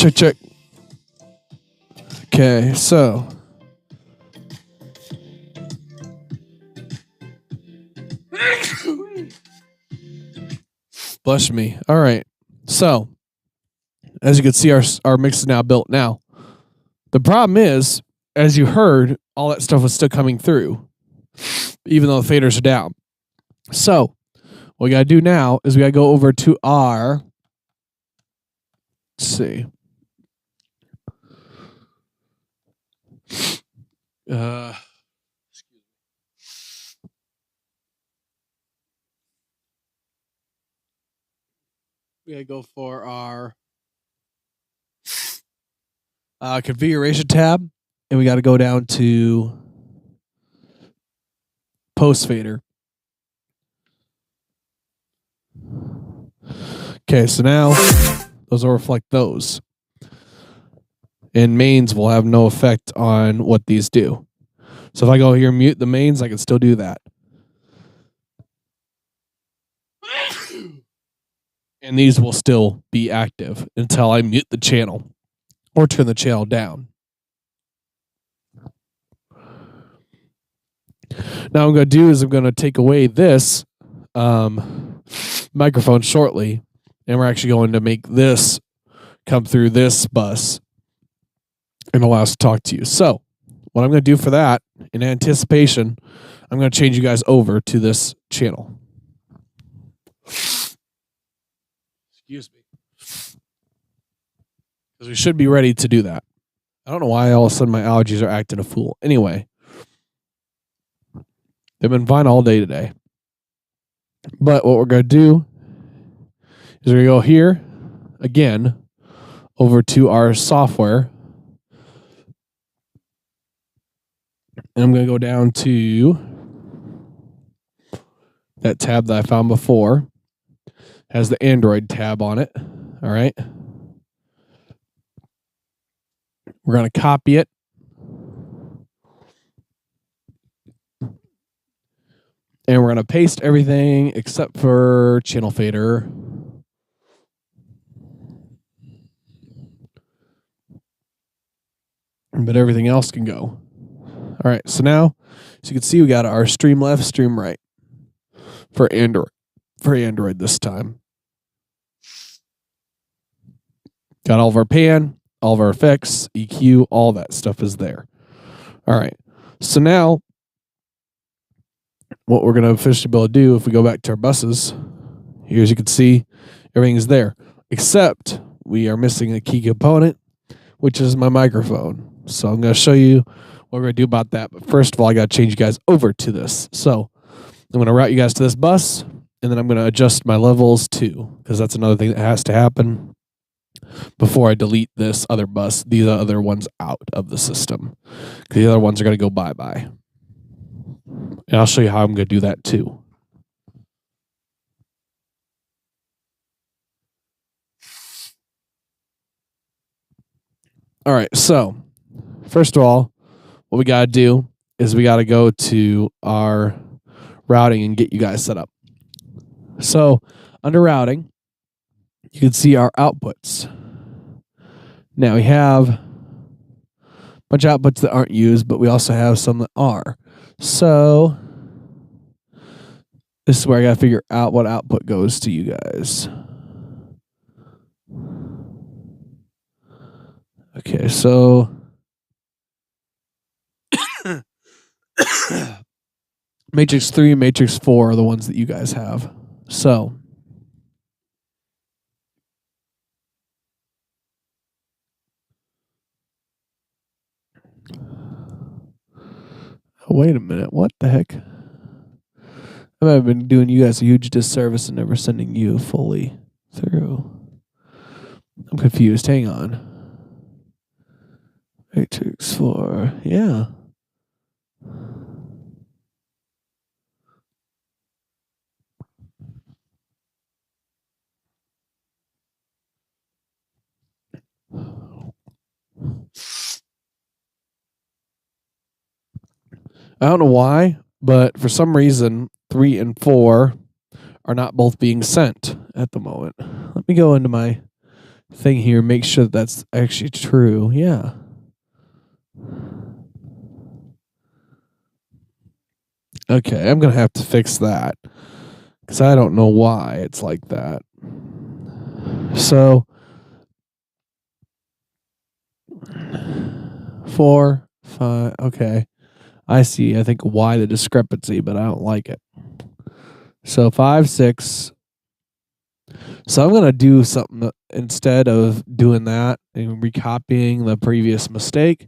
Check, check. Okay, so. Bless me. All right. So, as you can see, our mix is now built now. The problem is, as you heard, all that stuff was still coming through, even though the faders are down. So, what we got to do now is we got to go over to our, let's see. We got to go for our configuration tab, and we got to go down to post fader. Okay, so now those will reflect those. And mains will have no effect on what these do. So if I go here and mute the mains, I can still do that. And these will still be active until I mute the channel or turn the channel down. Now what I'm going to do is I'm going to take away this microphone shortly, and we're actually going to make this come through this bus and allow us to talk to you. So what I'm going to do for that, in anticipation, I'm going to change you guys over to this channel. Excuse me. Because we should be ready to do that. I don't know why all of a sudden my allergies are acting a fool. Anyway, they've been fine all day today. But what we're going to do is we're going to go here again over to our software. And I'm going to go down to that tab that I found before. Has the Android tab on it. All right. We're going to copy it. And we're going to paste everything except for channel fader. But everything else can go. All right, so now, as you can see, we got our stream left, stream right for Android. For Android this time. Got all of our pan, all of our effects, EQ, all that stuff is there. All right, so now, what we're going to officially be able to do, if we go back to our buses, here as you can see, everything is there, except we are missing a key component, which is my microphone. So I'm going to show you what we're going to do about that. But first of all, I got to change you guys over to this. So I'm going to route you guys to this bus, and then I'm going to adjust my levels too, because that's another thing that has to happen before I delete this other bus, these other ones out of the system. The other ones are going to go bye-bye. And I'll show you how I'm going to do that too. All right, so first of all, what we got to do is we got to go to our routing and get you guys set up. So under routing, you can see our outputs. Now we have a bunch of outputs that aren't used, but we also have some that are. So this is where I got to figure out what output goes to you guys. Okay, so Matrix 3 and Matrix 4 are the ones that you guys have. So wait a minute, what the heck? I might have been doing you guys a huge disservice and never sending you fully through. I'm confused. Hang on. Matrix 4. Yeah. I don't know why, but for some reason, 3 and 4 are not both being sent at the moment. Let me go into my thing here. Make sure that's actually true. Yeah. Okay, I'm gonna have to fix that because I don't know why it's like that. So 4, 5. Okay, I see. I think why the discrepancy, but I don't like it. So 5, 6. So I'm gonna do something instead of doing that and recopying the previous mistake.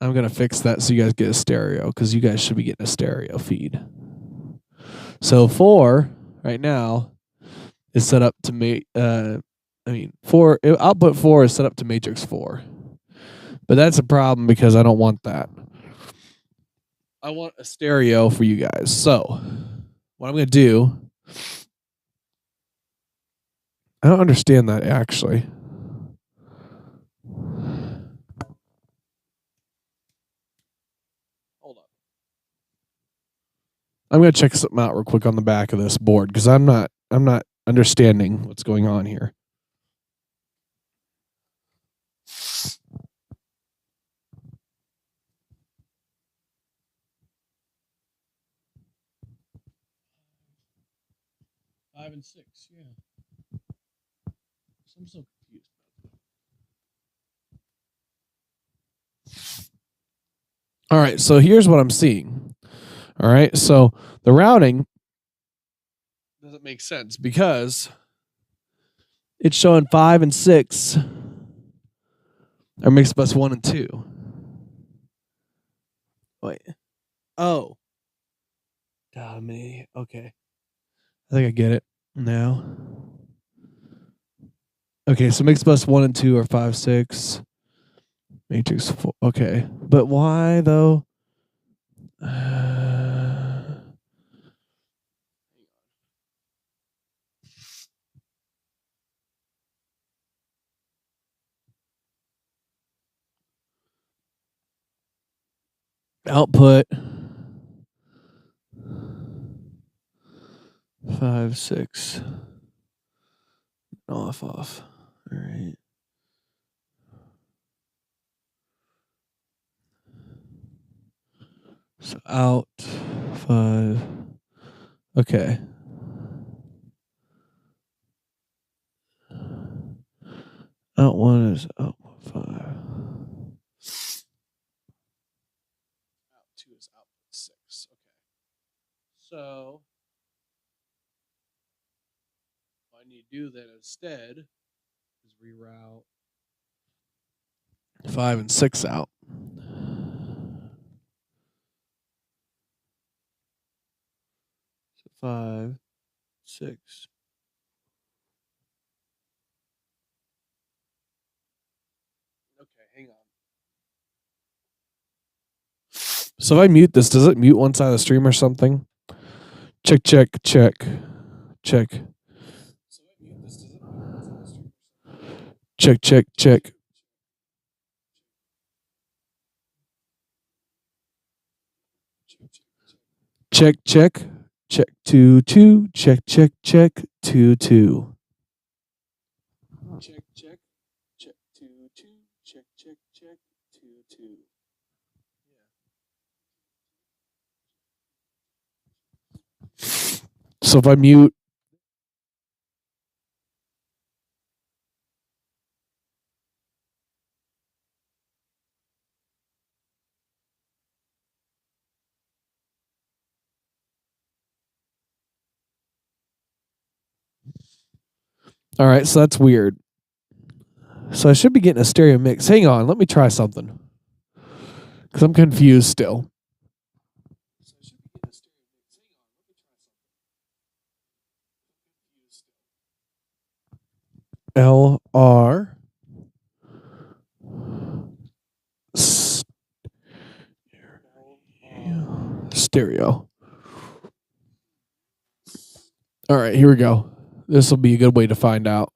I'm gonna fix that so you guys get a stereo because you guys should be getting a stereo feed. So 4 right now is set up to output 4 is set up to matrix 4. But that's a problem because I don't want that. I want a stereo for you guys. So what I'm gonna do, I don't understand that actually. Hold on. I'm gonna check something out real quick on the back of this board because I'm not understanding what's going on here. Five and 6, yeah. I'm so confused. All right, so here's what I'm seeing. All right, so the routing doesn't make sense because it's showing 5 and 6 are mixed bus 1 and 2. Wait. Oh. Okay. I think I get it now. Okay, so mixed bus 1 and 2 are 5, 6. Matrix 4. Okay. But why though? Output 5, 6. Off. All right. So out 5. Okay. Out 1 is out 5. Out 2 is out 6. Okay. So what I need to do then instead is reroute 5 and 6 out. So 5, 6. Okay, hang on. So if I mute this, does it mute one side of the stream or something? Check. Check. Check. Check 2 2. Check 2 2. Check 2 2. Check 2 2. So if I mute. All right, so that's weird. So I should be getting a stereo mix. Hang on, let me try something. Because I'm confused still. LR stereo. All right, here we go. This will be a good way to find out.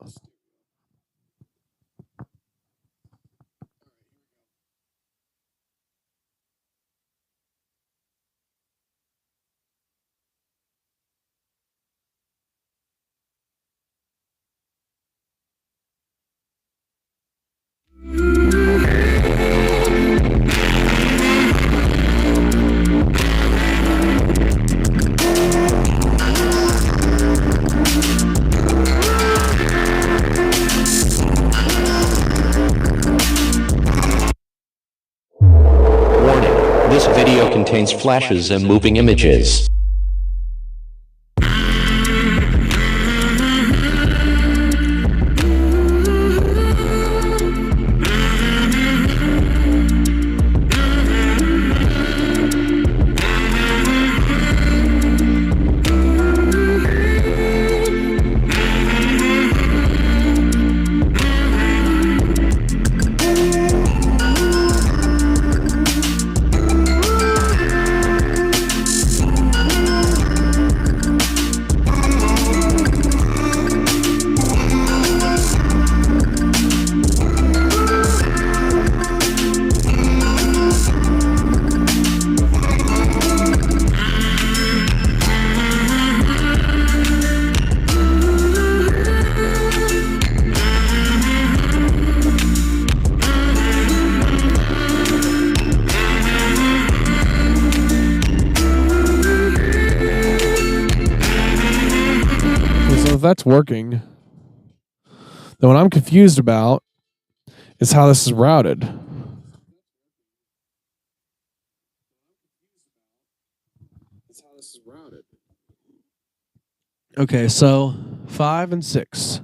points, flashes, and moving images. So if that's working, then what I'm confused about is how this is routed. Okay, so 5 and 6.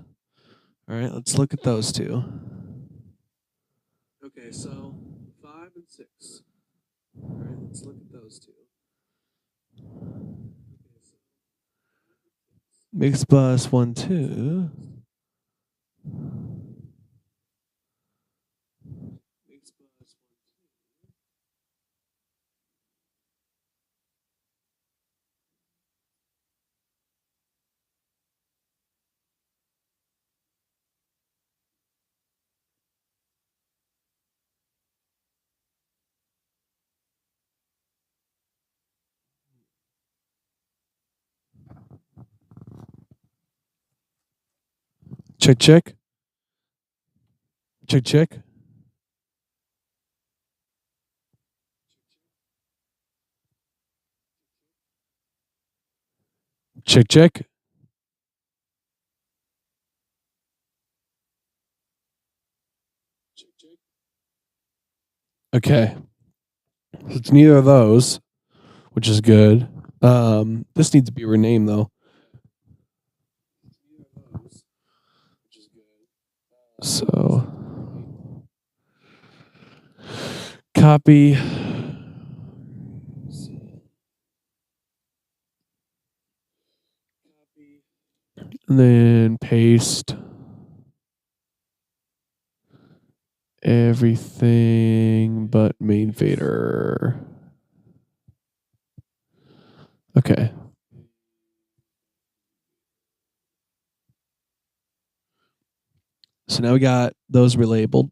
All right, let's look at those two. Okay, so 5 and 6. All right, let's look at those two. Mix bus 1, 2. Mix bus 1, 2. Check, check. Check, check. Check, check. Okay. So it's neither of those, which is good. This needs to be renamed though. So copy. And then paste everything but main fader. Okay. So now we got those relabeled.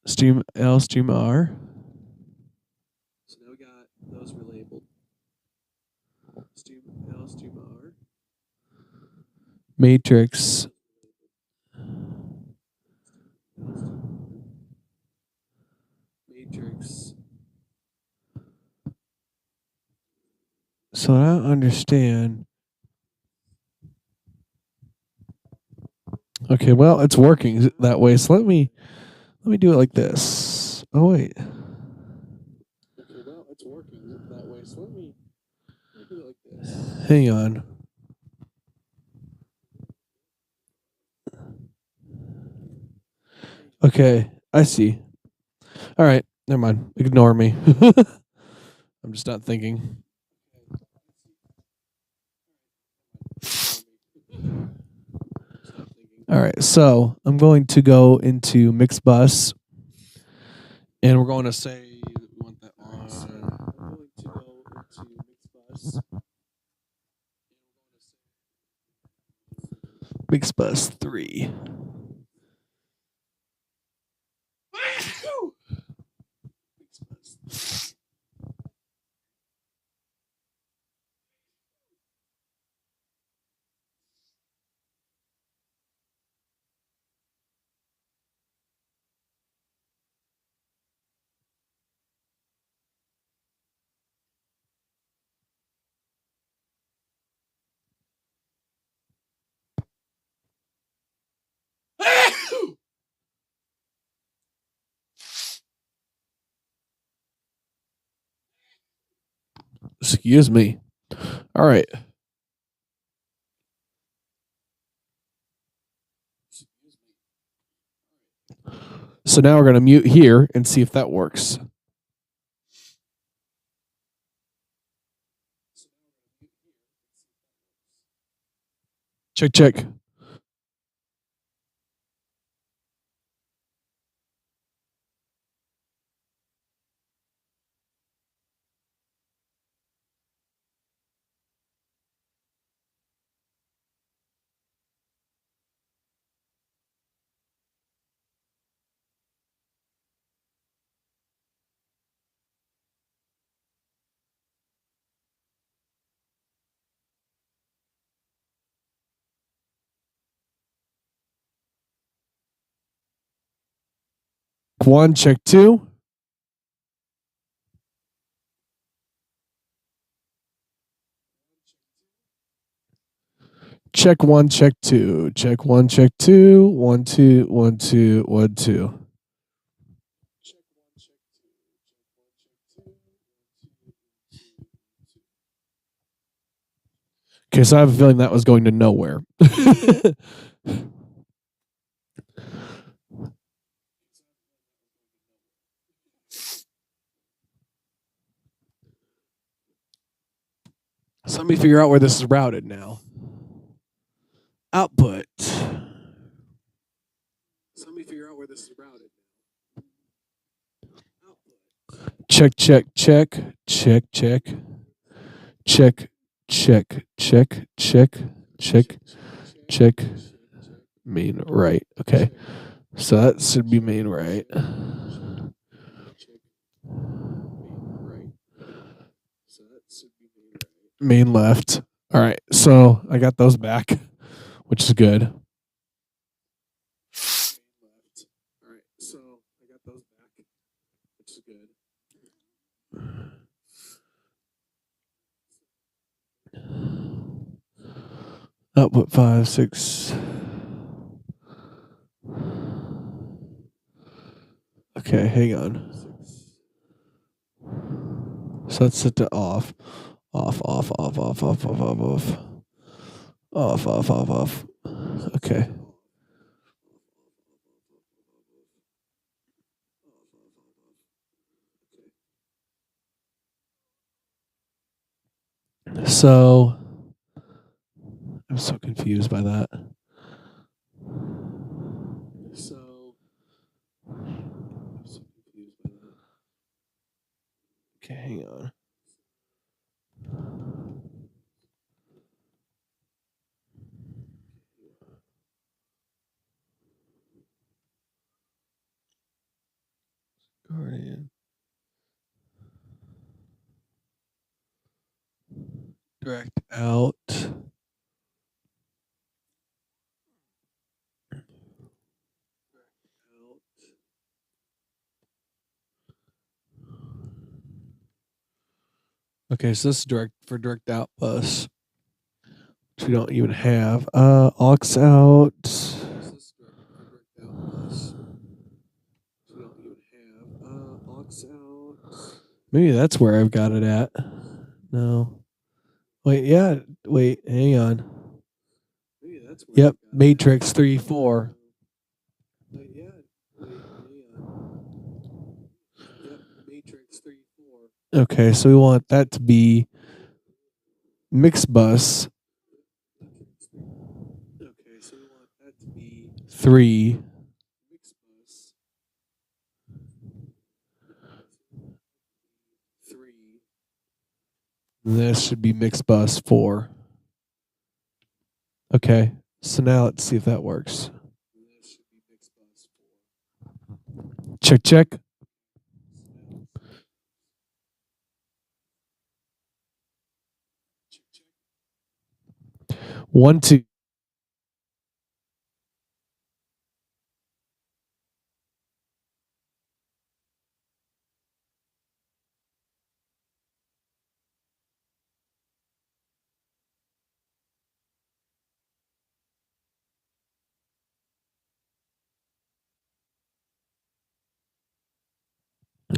Stream L, stream R. So now we got those relabeled. Stream L, stream R. Matrix. Matrix. So I don't understand. Okay, well, it's working that way. So let me do it like this. Oh wait. Okay, well, it's working that way. So let me do it like this. Hang on. Okay, I see. All right, never mind. Ignore me. I'm just not thinking. All right, so I'm going to go into Mixbus, and we're going to say that we want that on. I'm going to go into Mixbus. Mixbus 3. Excuse me. All right. So now we're going to mute here and see if that works. Check, check. One, check two. Check one, check two. Check one, check two. 1, 2, 1, 2, 1, 2. Okay, so I have a feeling that was going to nowhere. So let me figure out where this is routed now. Output. So let me figure out where this is routed. Check, check, check, check, check, check, check, check, check, check, check. Main right. Okay. So that should be main right. Main left. All right. So I got those back, which is good. All right. So I got those back, which is good. Output 5, 6. Okay, hang on. So let's set to off. Off, off, off, off, off, off, off, off. Off, off, off, off. Okay. So I'm so confused by that. Okay, hang on. Guardian. Direct out. Okay, so this is direct out bus, which we don't even have. Aux out. Maybe that's where I've got it at. No. Wait, yeah. Wait, hang on. Yep, matrix 3, 4. Okay, so we want that to be mixed bus. Okay, so we want that to be 3. This should be mixed bus 4. Okay, so now let's see if that works. Check, check. One, two.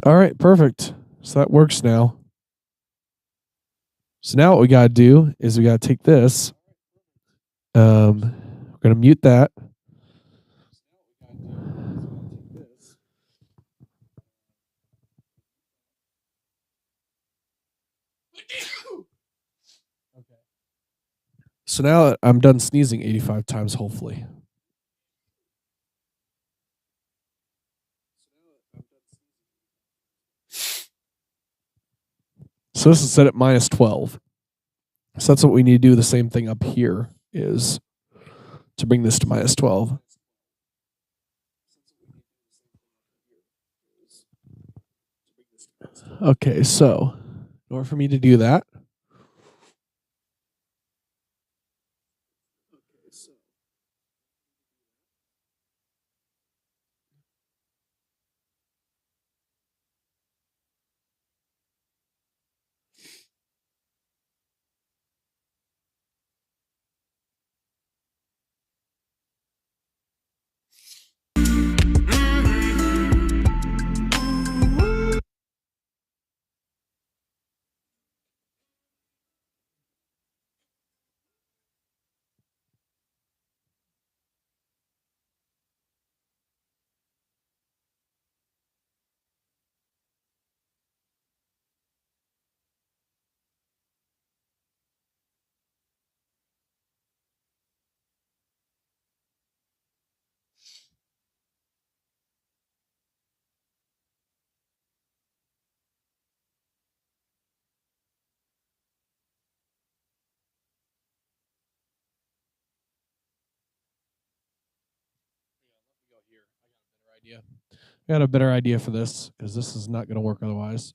All right, perfect. So that works now. So now what we got to do is we got to take this. We're going to mute that. So now I'm done sneezing 85 times, hopefully. So this is set at minus 12. So that's what we need to do. The same thing up here is to bring this to minus 12. Okay, so in order for me to do that, I got a better idea for this because this is not going to work otherwise.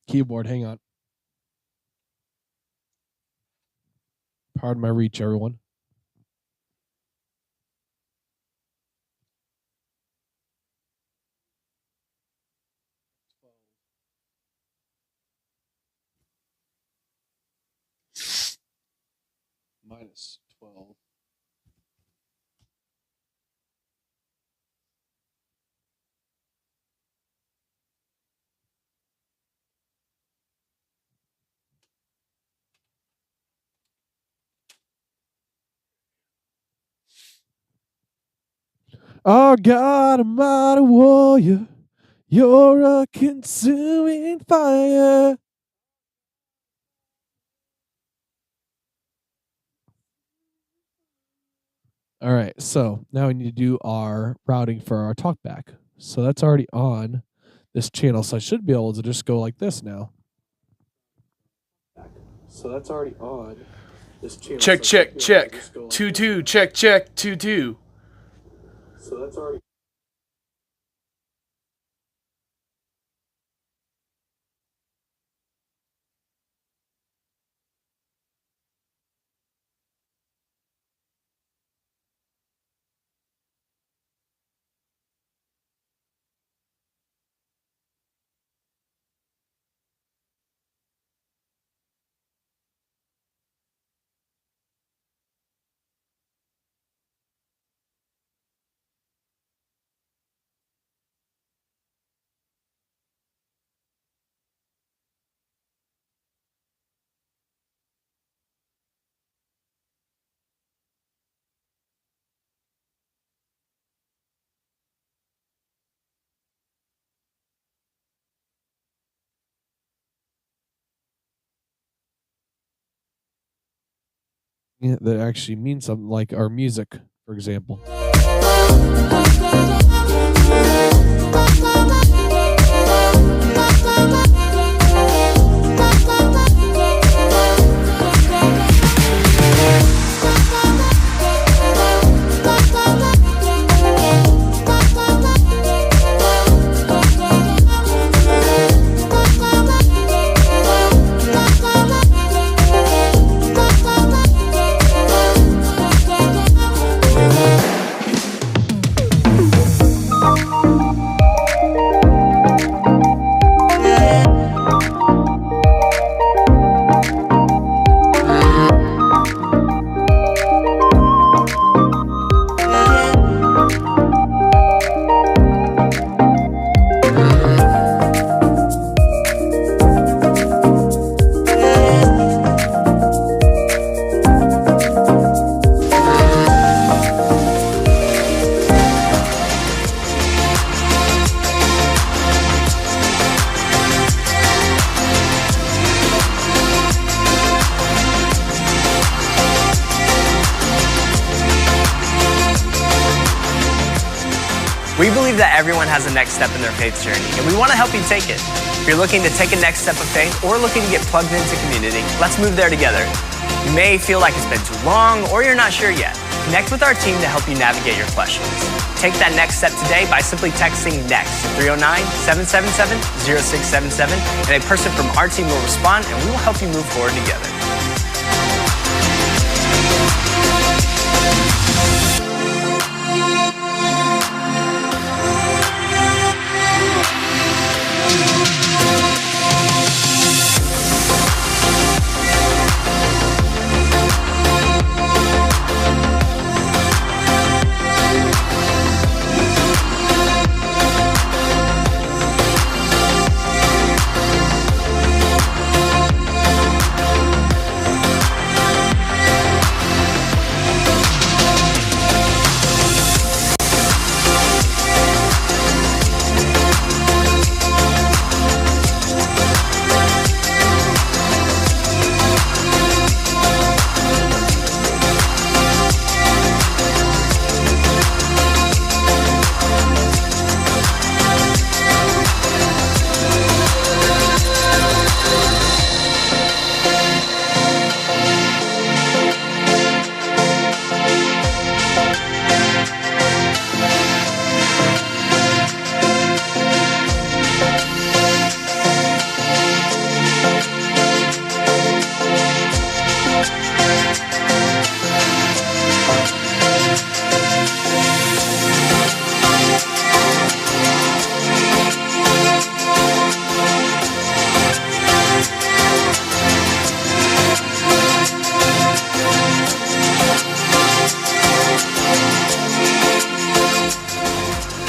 Keyboard, hang on. Pardon my reach, everyone. Minus 12. Oh God, Almighty warrior, you're a consuming fire. All right, so now we need to do our routing for our talkback. So that's already on this channel, so I should be able to just go like this now. So that's already on this channel. Check, check, check. 2-2, check, check, 2-2. So that's already. That actually means something, like our music, for example. We believe that everyone has a next step in their faith journey, and we want to help you take it. If you're looking to take a next step of faith or looking to get plugged into community, let's move there together. You may feel like it's been too long or you're not sure yet. Connect with our team to help you navigate your questions. Take that next step today by simply texting NEXT to 309-777-0677, and a person from our team will respond and we will help you move forward together.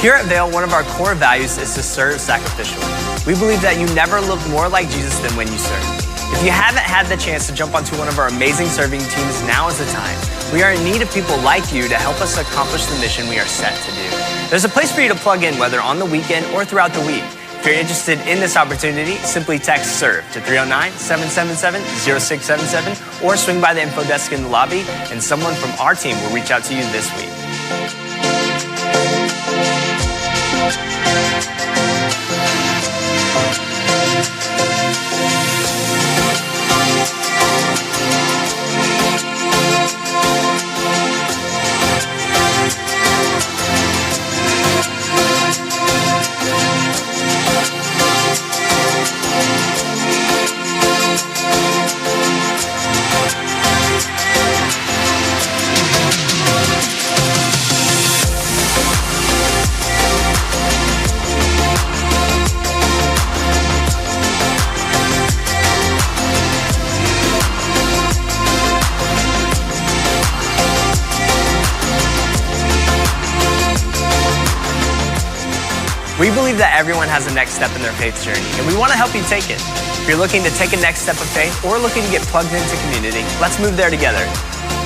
Here at Vail, one of our core values is to serve sacrificially. We believe that you never look more like Jesus than when you serve. If you haven't had the chance to jump onto one of our amazing serving teams, now is the time. We are in need of people like you to help us accomplish the mission we are set to do. There's a place for you to plug in, whether on the weekend or throughout the week. If you're interested in this opportunity, simply text SERVE to 309-777-0677 or swing by the info desk in the lobby and someone from our team will reach out to you this week. We believe that everyone has a next step in their faith journey, and we want to help you take it. If you're looking to take a next step of faith or looking to get plugged into community, let's move there together.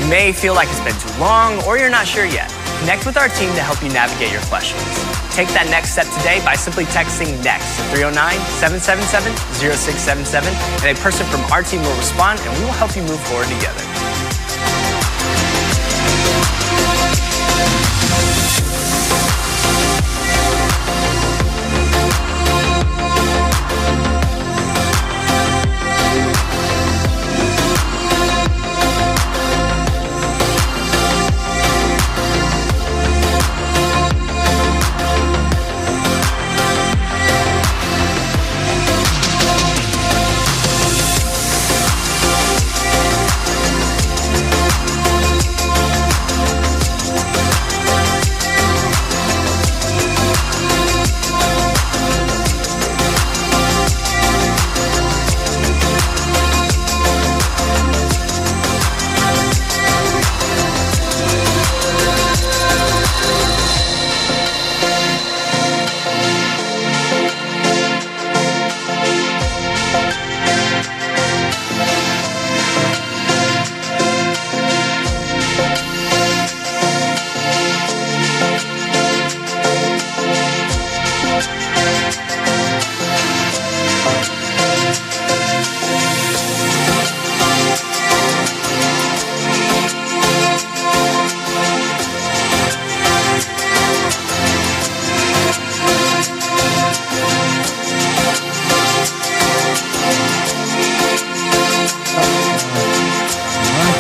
You may feel like it's been too long or you're not sure yet. Connect with our team to help you navigate your questions. Take that next step today by simply texting NEXT to 309-777-0677, and a person from our team will respond and we will help you move forward together.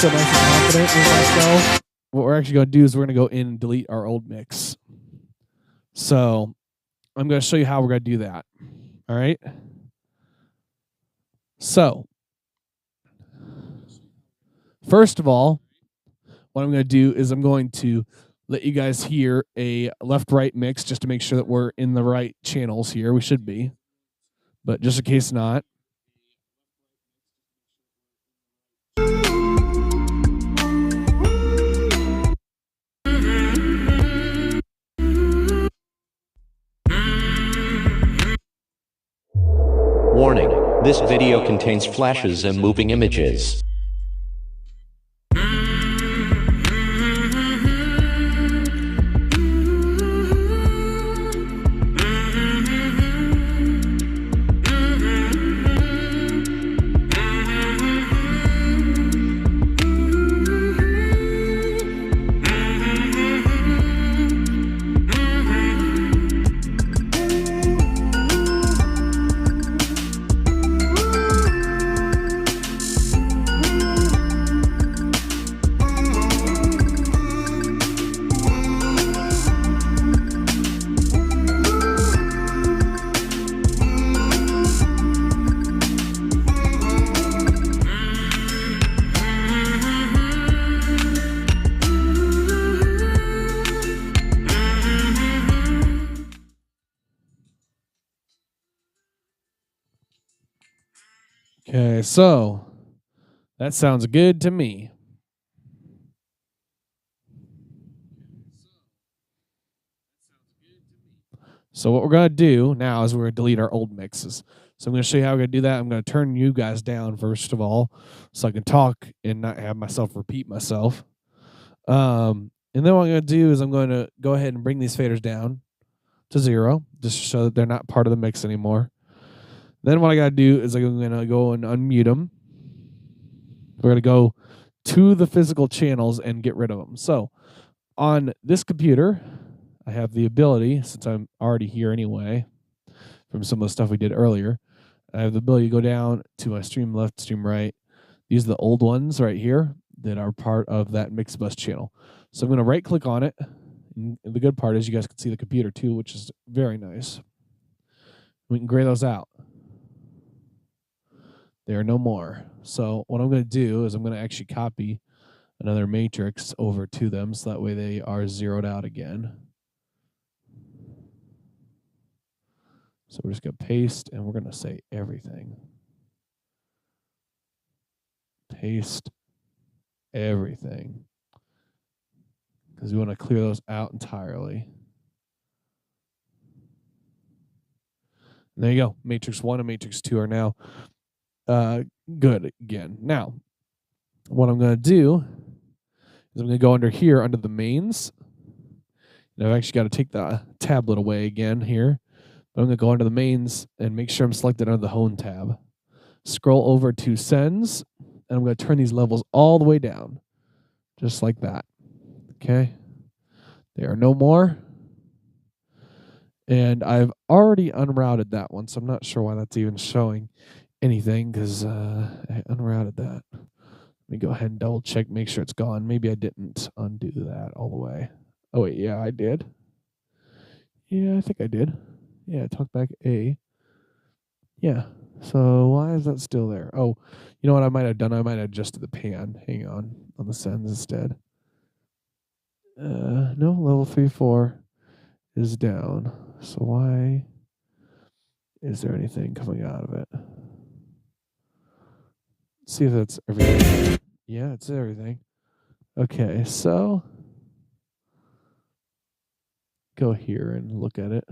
feel nice and confident with myself, what we're actually going to do is we're going to go in and delete our old mix. So I'm going to show you how we're going to do that. All right. So first of all, what I'm going to do is I'm going to let you guys hear a left-right mix just to make sure that we're in the right channels here. We should be, but just in case not. Warning, this video contains flashes and moving images. Okay, so that sounds good to me. So what we're going to do now is we're going to delete our old mixes. So I'm going to show you how we're going to do that. I'm going to turn you guys down first of all so I can talk and not have myself repeat myself. And then what I'm going to do is I'm going to go ahead and bring these faders down to 0 just to show that they're not part of the mix anymore. Then what I got to do is I'm going to go and unmute them. We're going to go to the physical channels and get rid of them. So on this computer, I have the ability, since I'm already here anyway, from some of the stuff we did earlier, I have the ability to go down to my stream left, stream right. These are the old ones right here that are part of that Mixbus channel. So I'm going to right click on it. And the good part is you guys can see the computer too, which is very nice. We can gray those out. They are no more. So what I'm going to do is I'm going to actually copy another matrix over to them so that way they are zeroed out again. So we're just going to paste and we're going to say everything. Paste everything. Because we want to clear those out entirely. And there you go. Matrix 1 and Matrix 2 are now good again. Now, what I'm going to do is I'm going to go under here, under the mains. And I've actually got to take the tablet away again here. But I'm going to go under the mains and make sure I'm selected under the home tab. Scroll over to sends, and I'm going to turn these levels all the way down. Just like that. Okay. There are no more. And I've already unrouted that one, so I'm not sure why that's even showing anything because I unrouted that. Let me go ahead and double check, make sure it's gone. Maybe I didn't undo that all the way. Oh, wait, yeah, I did. Yeah, I think I did. Yeah, talkback A. Yeah, so why is that still there? Oh, you know what I might have done? I might have adjusted the pan. Hang on the sends instead. No, level 3-4 is down. So why is there anything coming out of it? Let's see if that's everything. Yeah, it's everything. Okay, so go here and look at it.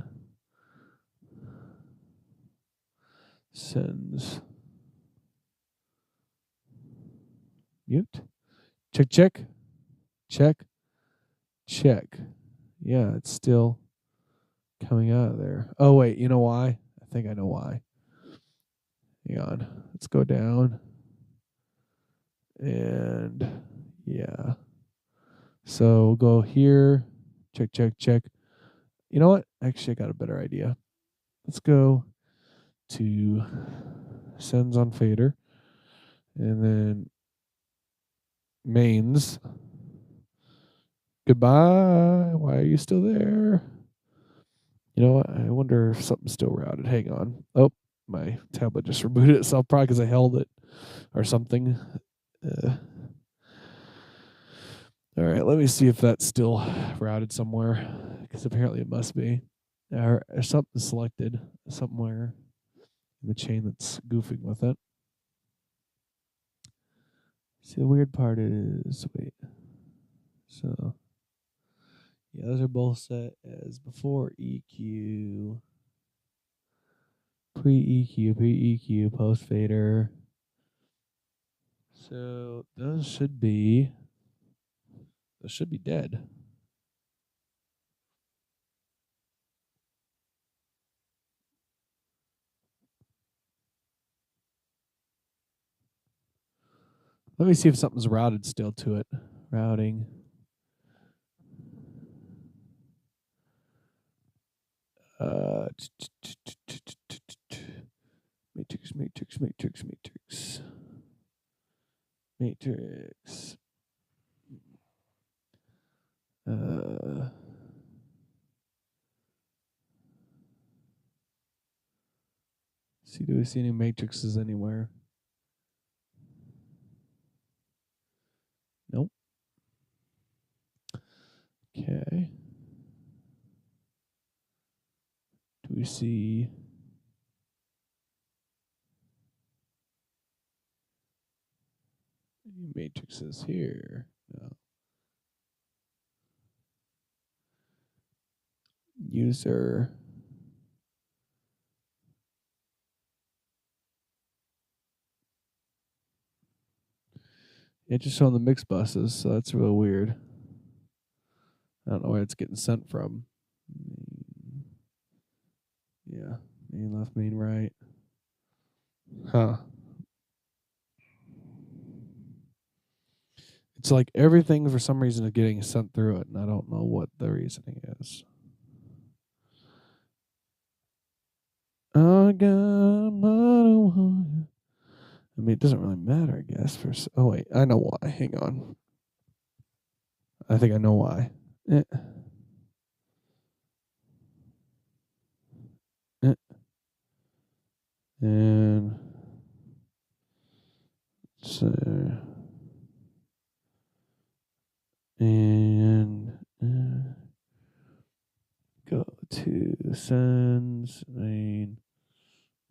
Sends. Mute. Check, check. Check. Check. Yeah, it's still coming out of there. Oh, wait, you know why? I think I know why. Hang on. Let's go down. And yeah. So we'll go here. Check, check, check. You know what? Actually, I got a better idea. Let's go to sends on fader. And then mains. Goodbye. Why are you still there? You know what? I wonder if something's still routed. Hang on. Oh, my tablet just rebooted itself, probably because I held it or something. All right, let me see if that's still routed somewhere, because apparently it must be. Or something selected somewhere in the chain that's goofing with it. See, the weird part is, wait. So, yeah, those are both set as before EQ, pre-EQ, post fader. So those should be dead. Let me see if something's routed still to it. Routing. Matrix. See, do we see any matrices anywhere? Nope. Okay. Do we see any matrices here? No. User. It just showing the mix buses, so that's real weird. I don't know where it's getting sent from. Yeah, main left, main right. Huh. It's like everything for some reason is getting sent through it, and I don't know what the reasoning is. I mean, it doesn't really matter, I guess. Oh wait, I know why. Hang on. I think I know why. And so, and go to sends main.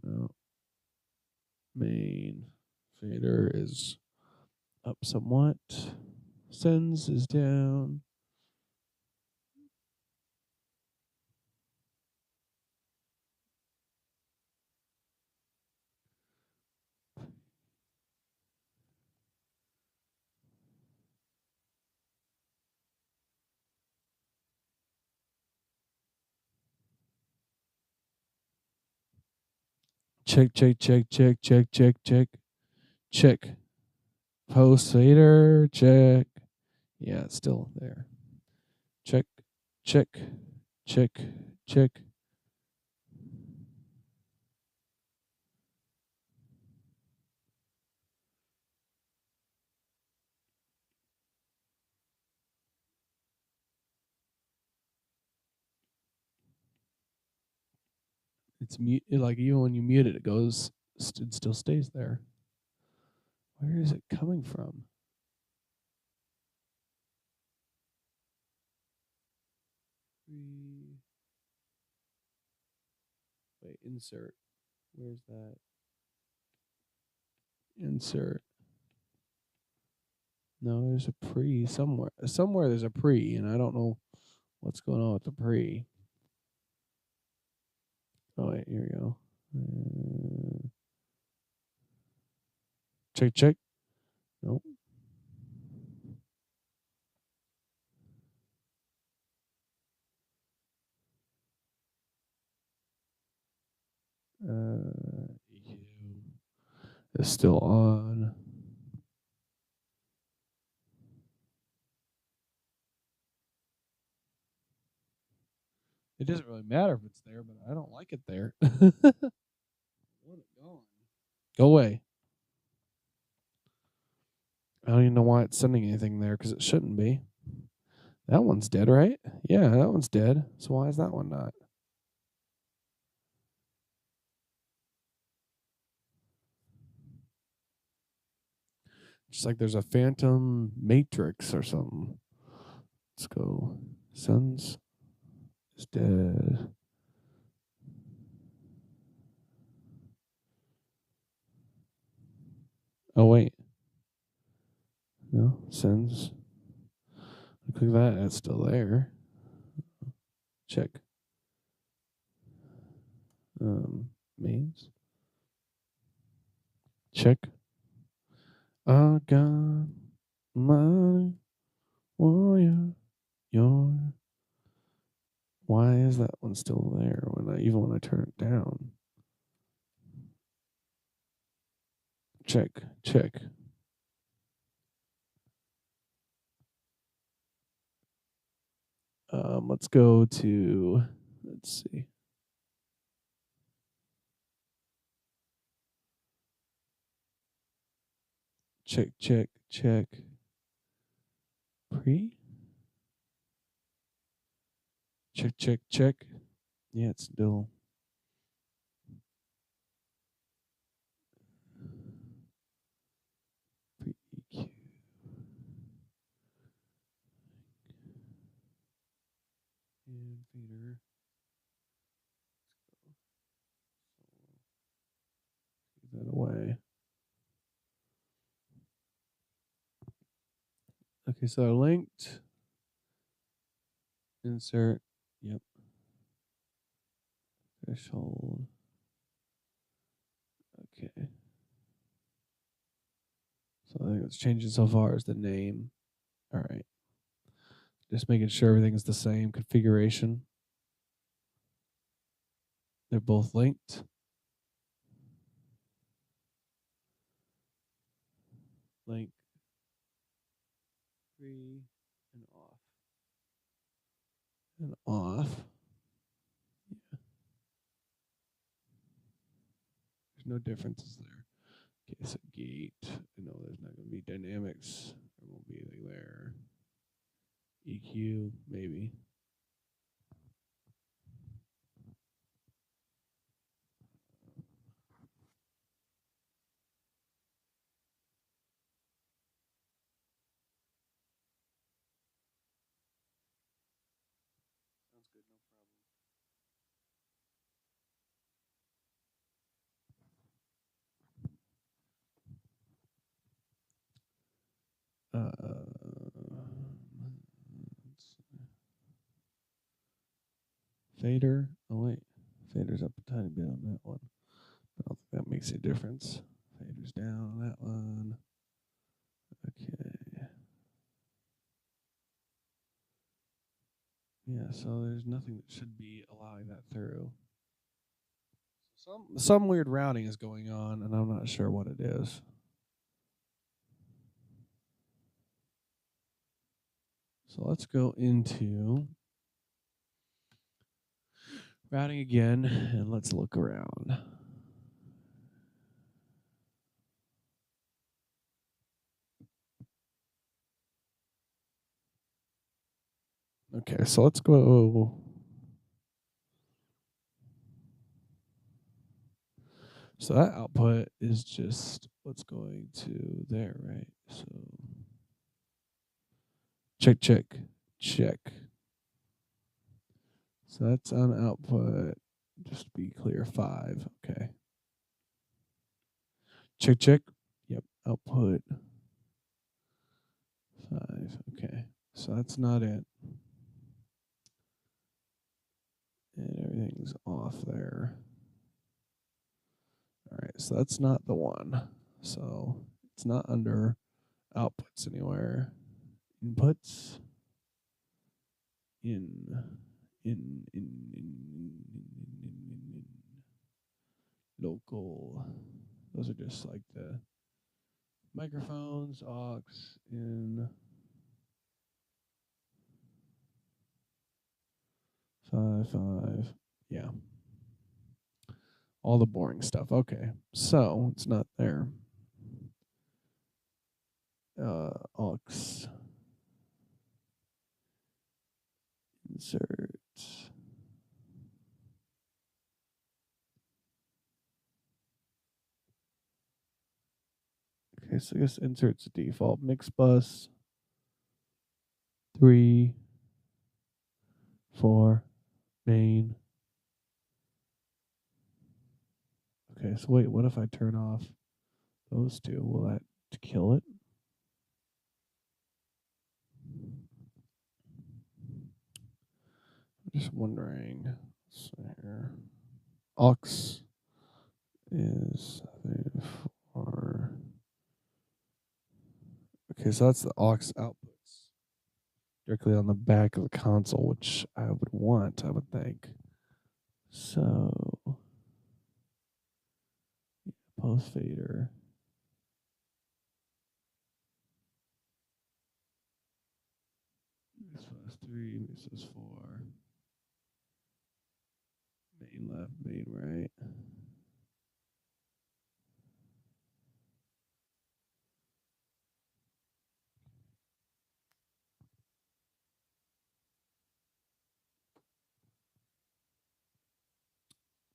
No, main fader is up somewhat. Sends is down. Check. Post fader, check. Yeah, it's still there. Check. It's mute. Like even when you mute it, it goes. It still stays there. Where is it coming from? Wait, insert. Where's that? Insert. No, there's a pre somewhere. Somewhere there's a pre, and I don't know what's going on with the pre. Oh wait, here we go. Check. Nope. It's still on. It doesn't really matter if it's there, but I don't like it there. Go away. I don't even know why it's sending anything there because it shouldn't be. That one's dead, right? Yeah, that one's dead. So why is that one not? Just like there's a phantom matrix or something. Let's go. Sun's is dead. Oh wait. No, sends. Click that, it's still there. Check. Means. Check. I got my warrior. Your. Why is that one still there even when I turn it down? Check. Let's go to. Let's see. Check. Pre. Check. Yeah, it's still. Pre-EQ. And fader. Take that away. Okay, so linked. Insert. Yep. Threshold. Okay. So I think what's changing so far is the name. All right. Just making sure everything's the same configuration. They're both linked. Link. Free and off. And off. Yeah. There's no differences there. Okay, so gate. I know there's not going to be dynamics. There won't be anything there. EQ, maybe. Sounds good, no problem. Fader. Oh wait, fader's up a tiny bit on that one. I don't think that makes a difference. Fader's down on that one. Okay. Yeah, so there's nothing that should be allowing that through. Some weird routing is going on, and I'm not sure what it is. So let's go into routing again, and let's look around. Okay, so let's go. So that output is just what's going to there, right? So check. So that's on output. Just to be clear, 5. Okay. Check. Yep, output 5. Okay. So that's not it. And everything's off there. All right, so that's not the one. So it's not under outputs anywhere. Inputs. In local. Those are just like the microphones, aux, in 5. Yeah. All the boring stuff. Okay. So it's not there. aux insert. Okay, so I guess insert's default. Mix bus 3, 4, main. Okay, so wait, what if I turn off those two? Will that kill it? I'm just wondering. So here, aux is 4. Okay, so that's the aux outputs directly on the back of the console, which I would want, I would think. So, post fader. This was 3, this is 4. Main left, main right.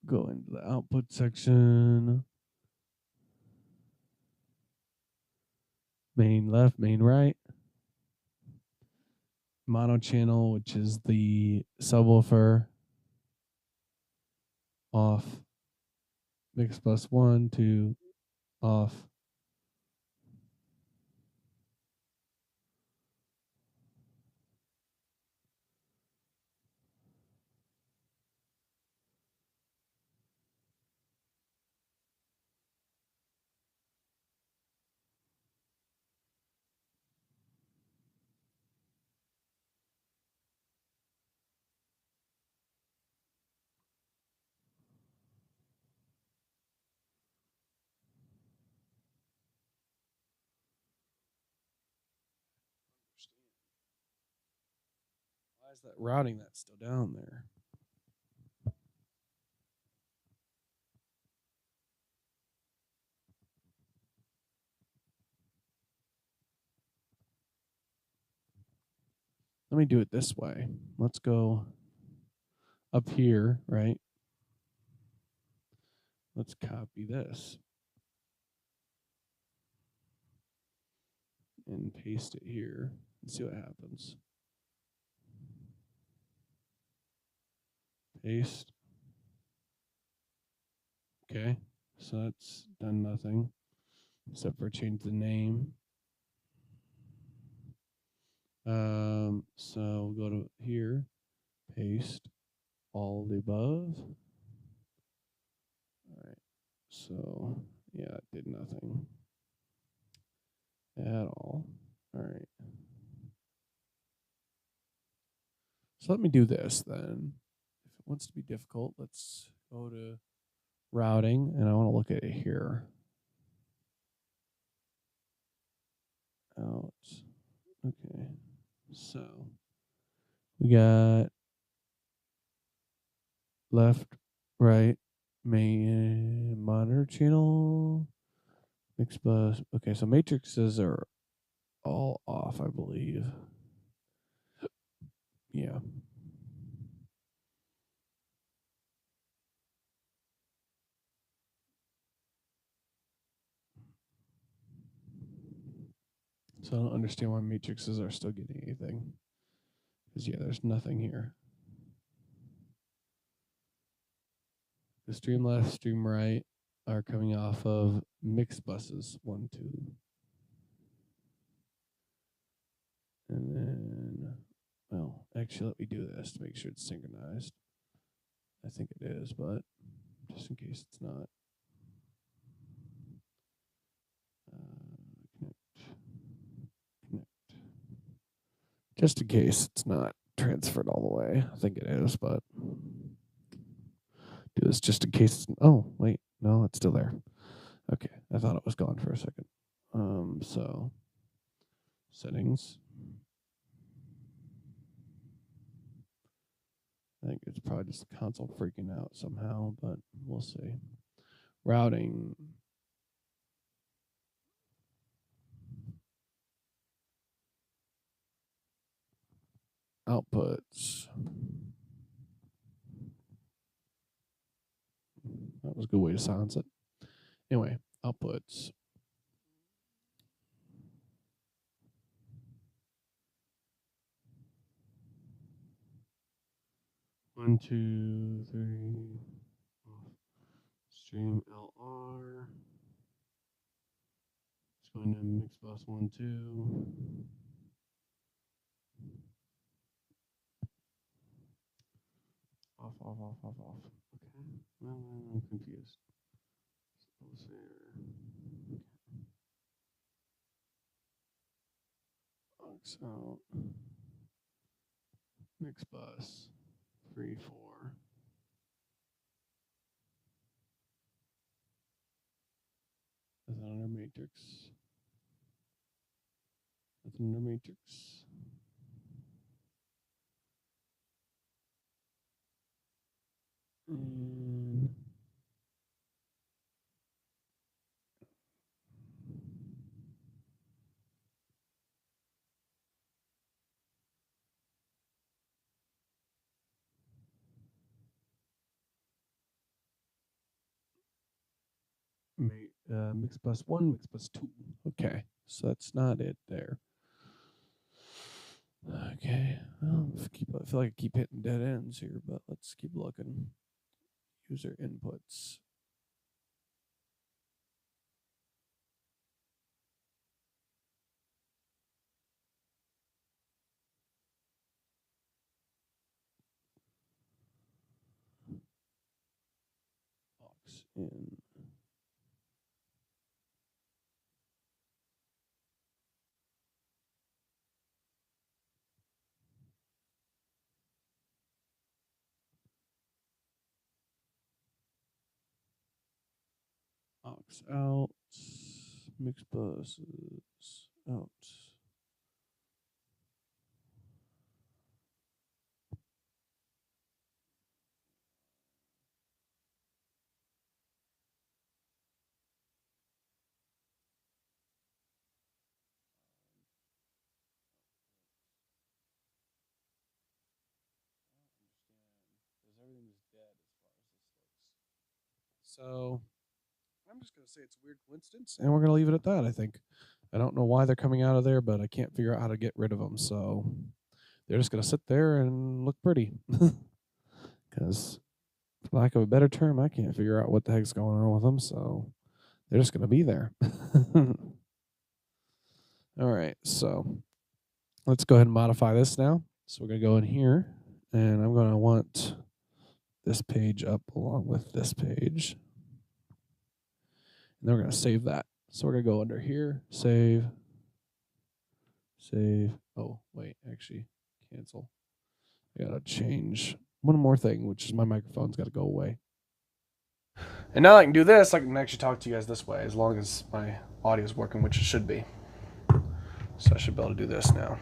Go into the output section. Main left, main right. Mono channel, which is the subwoofer, off. Mix bus 1, 2, off. Why is that routing that's still down there? Let me do it this way. Let's go up here, right? Let's copy this and paste it here and see what happens. Paste. Okay, so that's done nothing except for change the name. So we'll go to here, paste all the above. All right, so yeah, it did nothing at all. All right. So let me do this then. If it wants to be difficult, let's go to routing, and I want to look at it here. Out. Okay. So we got left, right, main monitor channel, mix bus. Okay, so matrices are all off, I believe. Yeah. So I don't understand why matrices are still getting anything. Because, yeah, there's nothing here. The stream left, stream right are coming off of mix buses 1, 2. And then, well, actually, let me do this to make sure it's synchronized. I think it is, but just in case it's not. Connect. Just in case it's not transferred all the way. I think it is, but do this just in case. Oh, wait. No, it's still there. Okay. I thought it was gone for a second. So settings. I think it's probably just the console freaking out somehow, but we'll see. Routing. outputs. That was a good way to silence it. Anyway, outputs. One, two, three. Stream LR. It's going to mix bus 1, 2. Off. Okay. Well, I'm confused. Suppose here. Aux out. Mix bus 3, 4. That's another matrix. That's another matrix. And mix bus 1, mix bus 2. Okay, so that's not it there. Okay, well, I feel like I keep hitting dead ends here, but let's keep looking. User inputs. Aux in. Aux out. Mix buses out. Because everything's dead as far as this looks. So I'm just going to say it's a weird coincidence, and we're going to leave it at that, I think. I don't know why they're coming out of there, but I can't figure out how to get rid of them. So they're just going to sit there and look pretty. Because, for lack of a better term, I can't figure out what the heck's going on with them. So they're just going to be there. All right, so let's go ahead and modify this now. So we're going to go in here, and I'm going to want this page up along with this page. And then we're going to save that. So we're going to go under here, save. Oh, wait, actually, cancel. I got to change one more thing, which is my microphone's got to go away. And now I can do this, I can actually talk to you guys this way, as long as my audio is working, which it should be. So I should be able to do this now.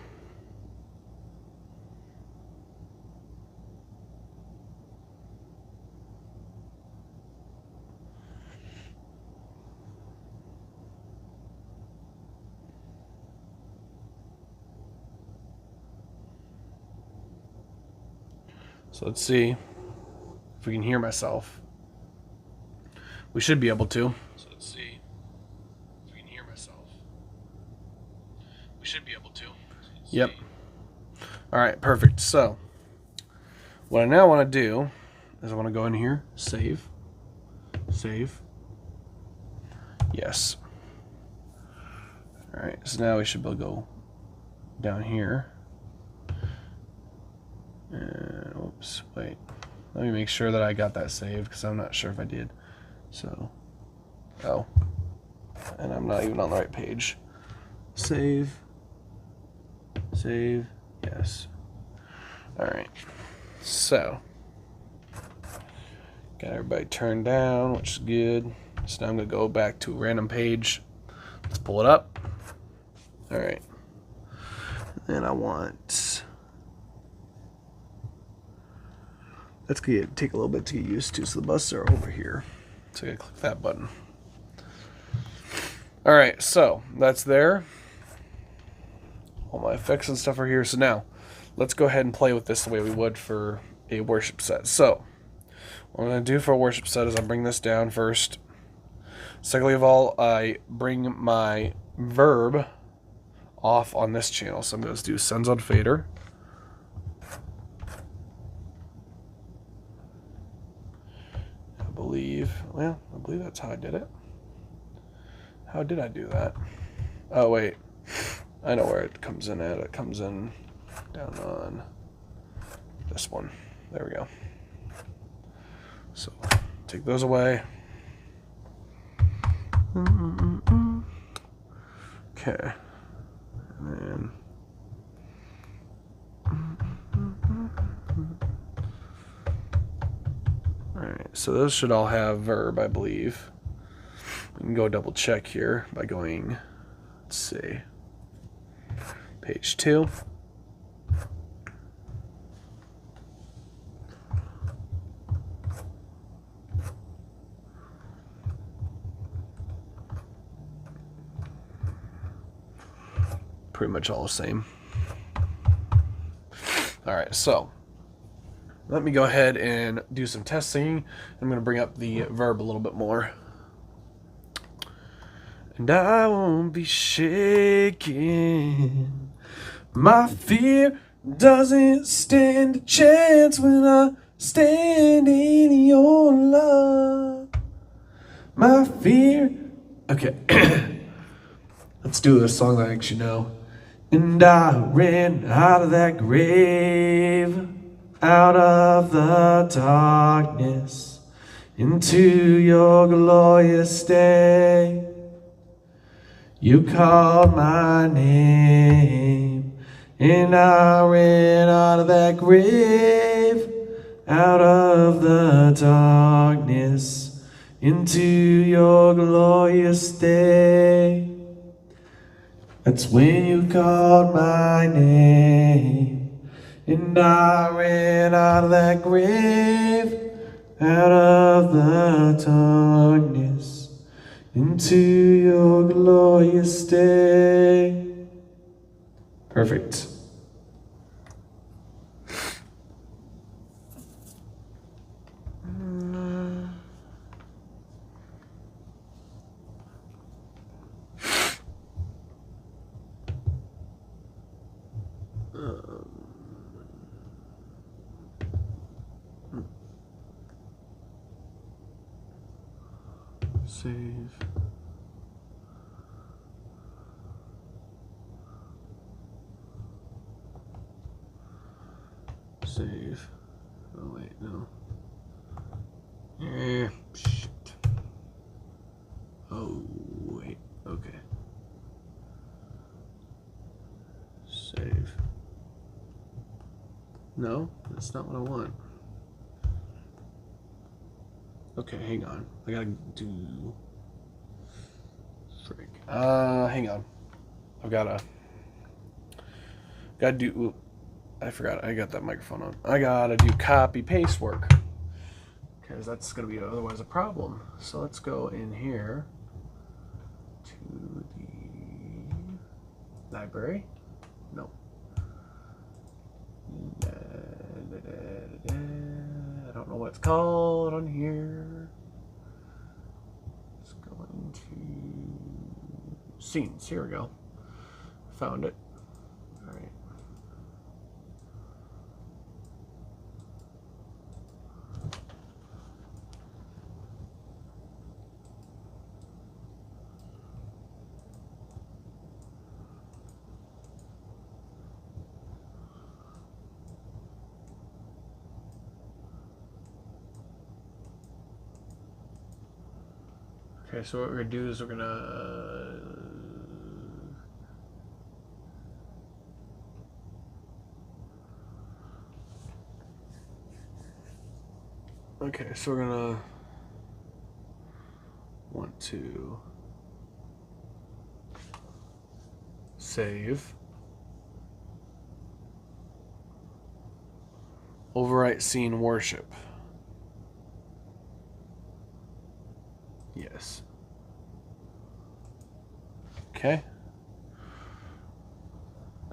So let's see if we can hear myself. We should be able to. So let's see if we can hear myself. We should be able to. Yep. All right, perfect. So what I now want to do is I want to go in here, save. Yes. All right, so now we should be able to go down here. And oops, wait. Let me make sure that I got that saved, because I'm not sure if I did. So, oh. And I'm not even on the right page. Save, yes. All right. So, got everybody turned down, which is good. So now I'm gonna go back to a random page. Let's pull it up. All right. And I want. That's gonna take a little bit to get used to. So the buses are over here. So I gotta click that button. All right, so that's there. All my effects and stuff are here. So now let's go ahead and play with this the way we would for a worship set. So, what I'm going to do for a worship set is I'll bring this down first. Secondly of all, I bring my verb off on this channel. So I'm going to do Sends on Fader. I believe that's how I did it. How did I do that? Oh, wait. I know where it comes in at. It comes in down on this one. There we go. So, take those away. Okay. And then alright, so those should all have verb, I believe. We can go double check here by going, let's see, page 2. Pretty much all the same. Alright, so let me go ahead and do some testing. I'm going to bring up the verb a little bit more. And I won't be shaken. My fear doesn't stand a chance when I stand in your love. My fear. Okay. Let's do a song that I actually know. And I ran out of that grave, out of the darkness, into your glorious day. You called my name, and I ran out of that grave, out of the darkness, into your glorious day. That's when you called my name, and I ran out of that grave, out of the darkness, into your glorious day. Perfect. Save. Save. Oh wait, no. Shit. Oh wait, okay. Save. No, that's not what I want. Okay, hang on. I gotta do. Frick. Hang on. I've gotta do. Ooh, I forgot. I got that microphone on. I gotta do copy paste work because that's gonna be otherwise a problem. So let's go in here to the library. No. I don't know what it's called on here. Let's go into scenes. Here we go. Found it. All right. Okay, so what we're gonna do is we're gonna okay, so we're gonna want to save, overwrite scene worship. Yes. Okay.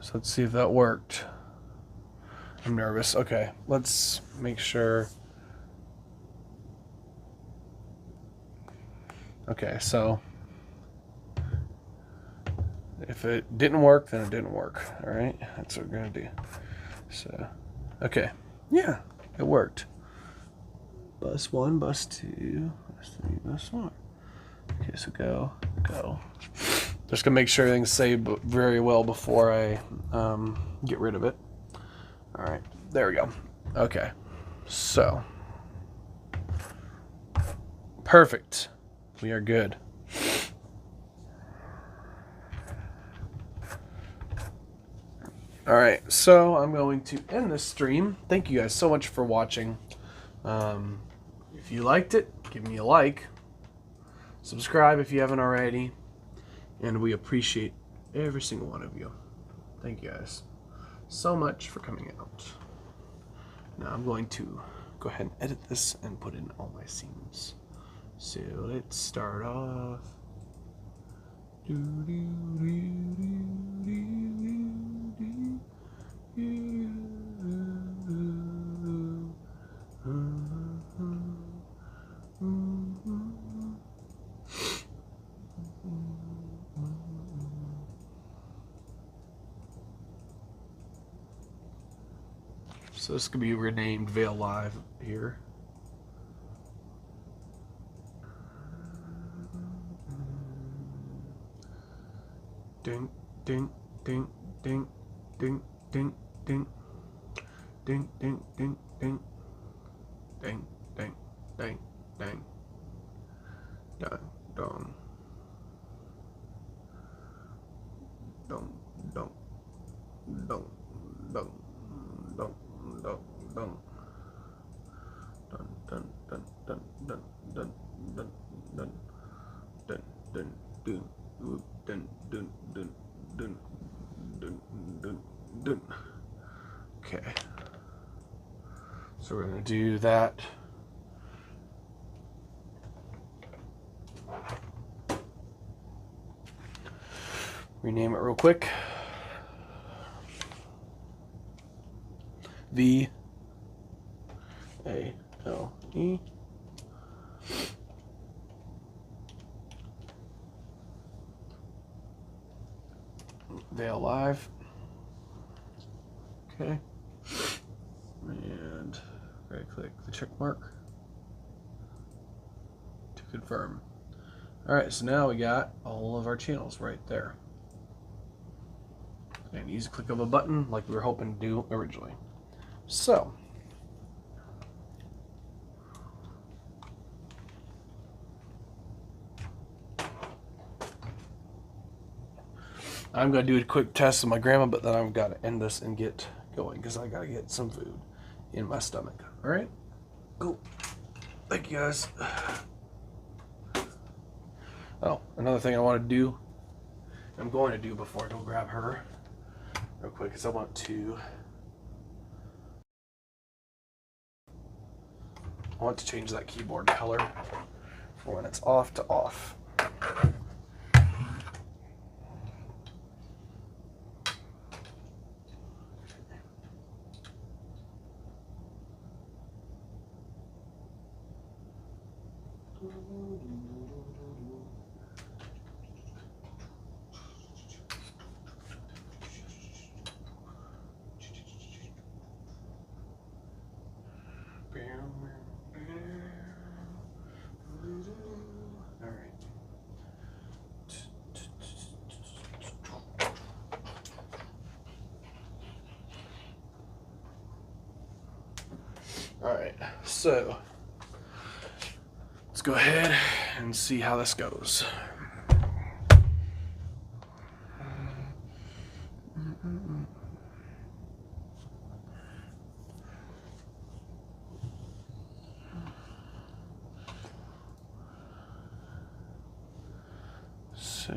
So let's see if that worked. I'm nervous. Okay, let's make sure. Okay, so if it didn't work, then it didn't work. All right, that's what we're gonna do. So, okay, yeah, it worked. Bus 1, bus 2, bus 3, bus 4. Okay, so go. Just gonna make sure everything's saved very well before I get rid of it. All right, there we go. Okay, so perfect. We are good. All right, so I'm going to end this stream. Thank you guys so much for watching. If you liked it, give me a like. Subscribe if you haven't already. And we appreciate every single one of you. Thank you guys so much for coming out. Now I'm going to go ahead and edit this and put in all my scenes. So let's start off. So this could be renamed Veil Live here. Ding, ding, ding, ding, ding, ding, ding, ding, ding, ding, ding, ding, ding, ding, ding, dong, dong, dong, dong, dong, dong, dong, dong, dong, dun, dun, dun, dun, dun, dun, dun, dun, dun, dun, dun. Dun, dun, dun, dun, dun, dun, dun. Okay. So we're going to do that. Rename it real quick. VALE. Veil Live. Okay. And right click the check mark to confirm. Alright, so now we got all of our channels right there. And easy click of a button like we were hoping to do originally. So I'm going to do a quick test of my grandma, but then I've got to end this and get going because I got to get some food in my stomach. All right? Cool. Thank you, guys. Oh, another thing I want to do, I'm going to do before I go grab her real quick, is I want to change that keyboard color from when it's off to off. Alright, so let's go ahead and see how this goes. So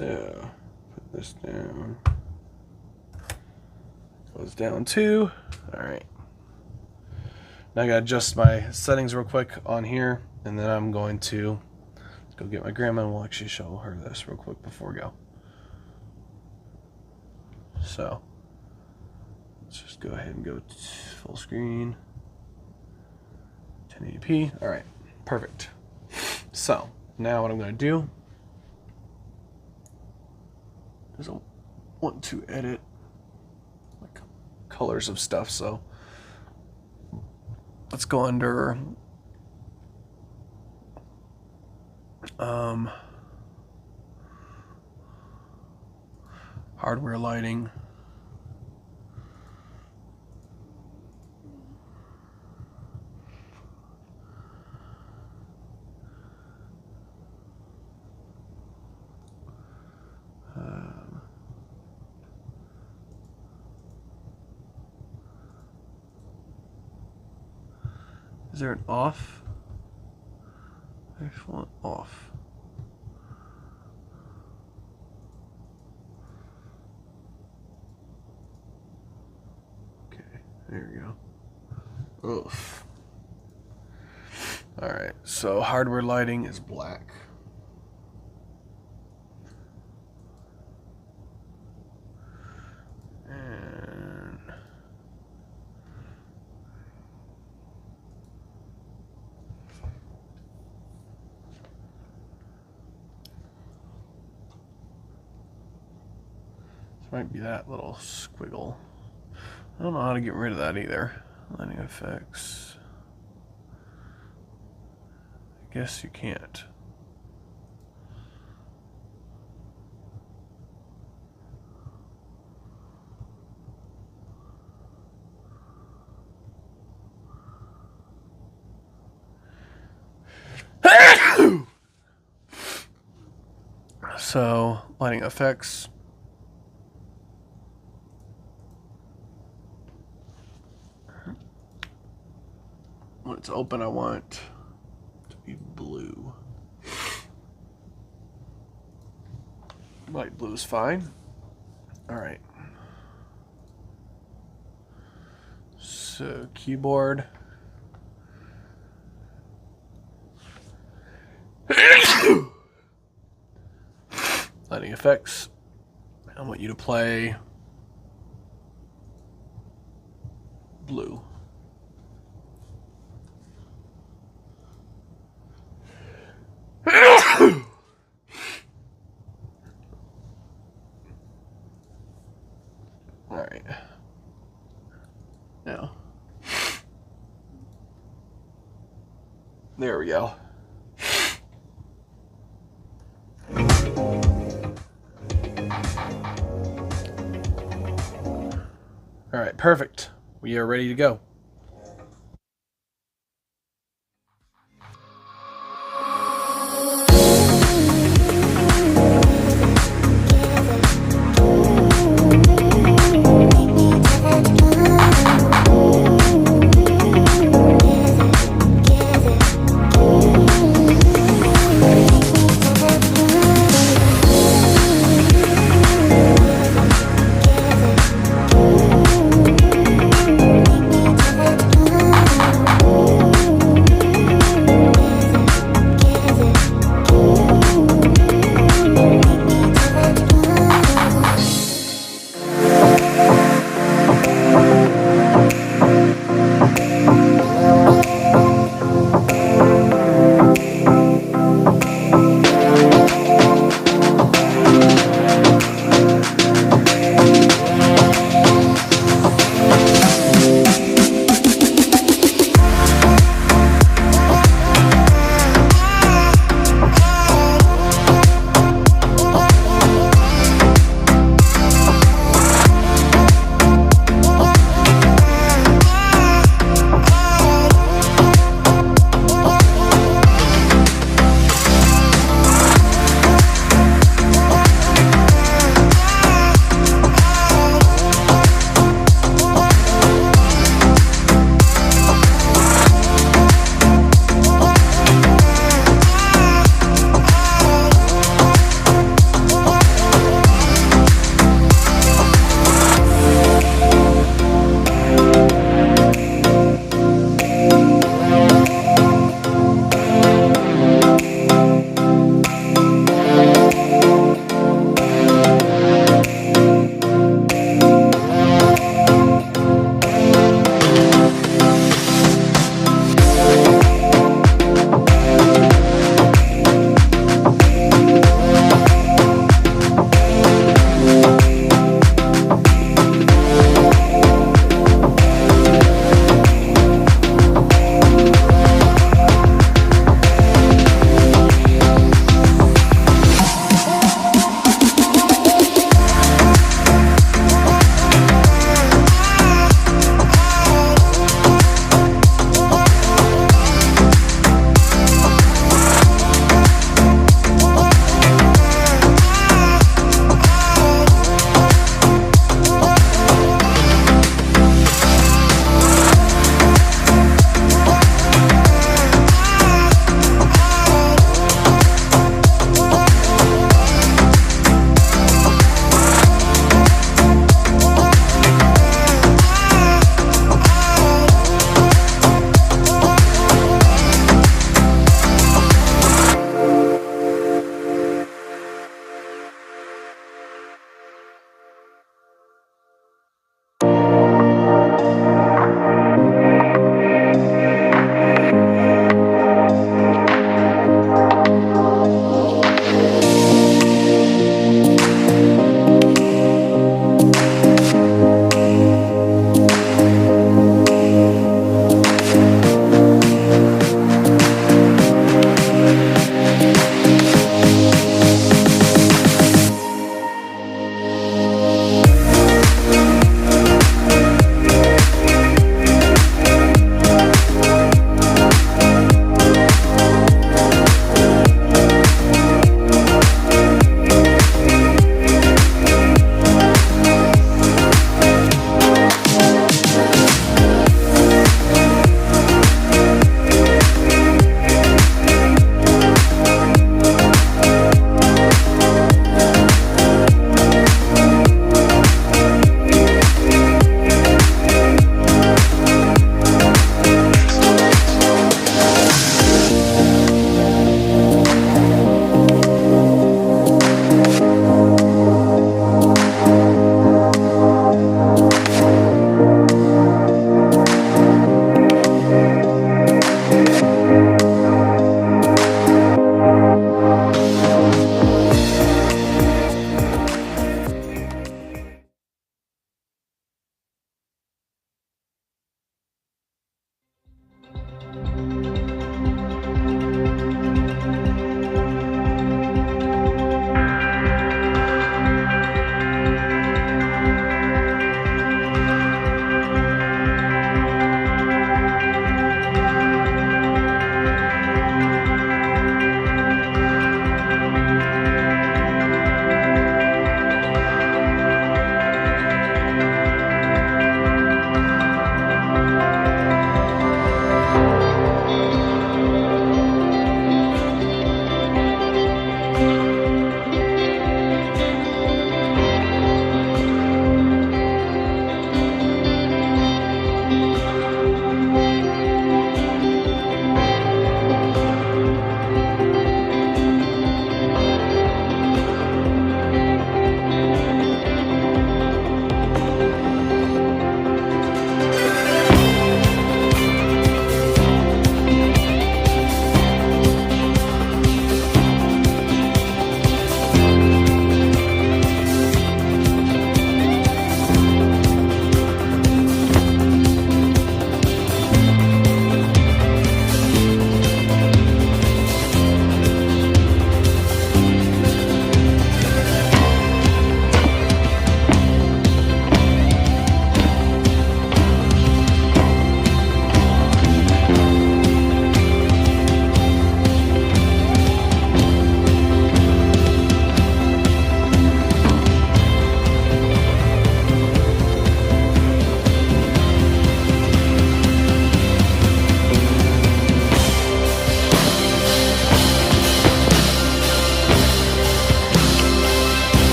So, put this down. Goes down 2. All right. Now I gotta adjust my settings real quick on here, and then I'm going to go get my grandma, and we'll actually show her this real quick before we go. So, let's just go ahead and go full screen. 1080p. All right, perfect. So, now what I'm going to do is I want to edit like colors of stuff. So, let's go under hardware lighting. Is there an off? I just want off. Okay, there we go. Oof. Alright, so hardware lighting is black. Might be that little squiggle. I don't know how to get rid of that either. Lighting effects. I guess you can't. So, lighting effects. When it's open, I want to be blue. Light blue is fine. All right. So keyboard. Lighting effects. I want you to play blue. All right. Now, there we go. All right, perfect. We are ready to go.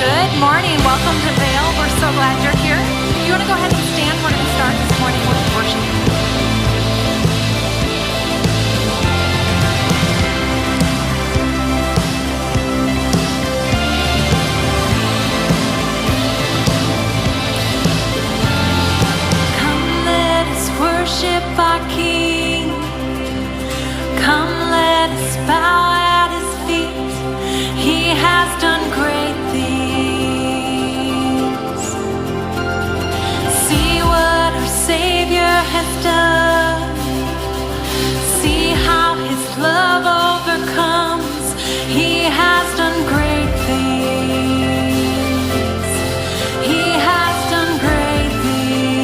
Good morning. Welcome to Vale. We're so glad you're here. If you want to go ahead and stand, we're going to start this morning with worship. Come, let us worship our King. Come, let us bow at his feet. He has done great things. See what our Savior has done. See how his love overcomes. He has done great things. He has done great things.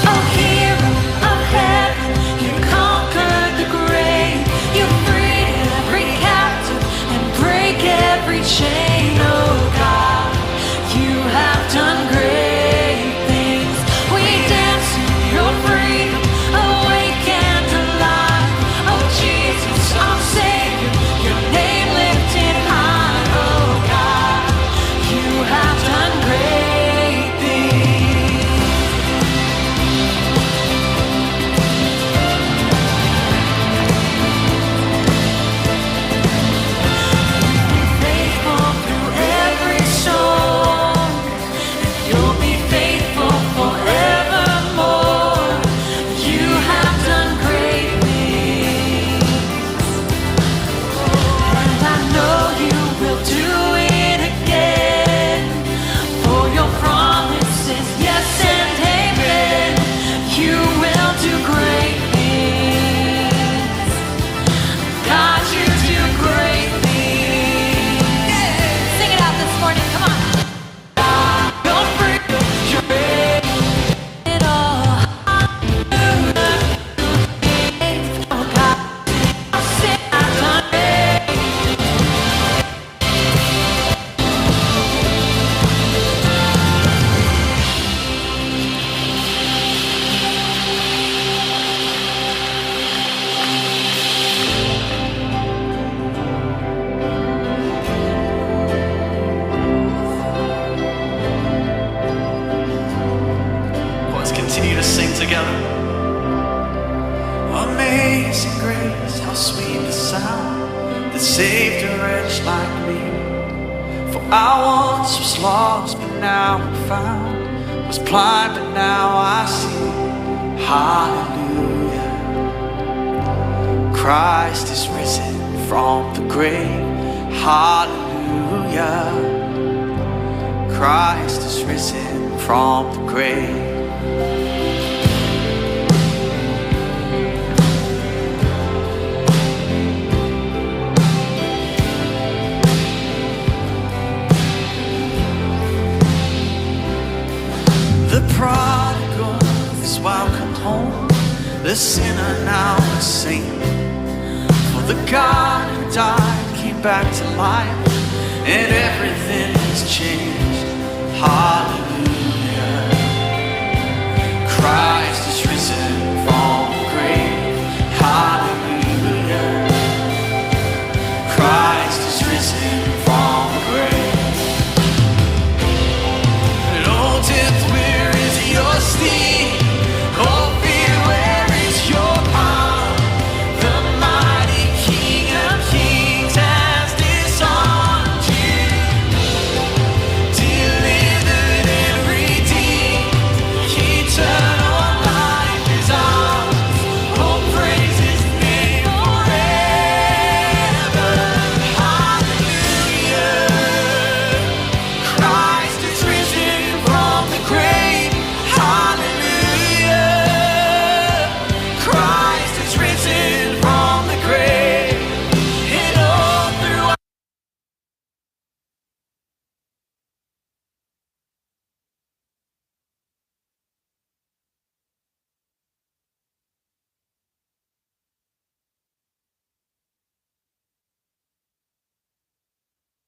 Oh, hero of heaven, you conquered the grave. You freed every captive and break every chain. Oh God, you have done great things. We dance in your freedom, awake and alive. Oh Jesus, our Savior, your name lifted high. Oh God, you have done great things. Faithful through every storm, you'll be faithful forevermore. You have done great things, and I know you will do it again. For your promises, yes and amen. You will do great things. God, you do great things. Sing it out this morning, come on. You're free, you're it all. Oh God, I'll say I've done it. Let's continue to sing together. Amazing grace, how sweet the sound that saved a wretch like me. For I once was lost, but now I'm found. Was blind, but now I see. Hallelujah. Christ is risen from the grave. Hallelujah. Christ is risen from the grave. The prodigal is welcome home. The sinner now a saint. For the God who died came back to life, and everything has changed. Hallelujah. Christ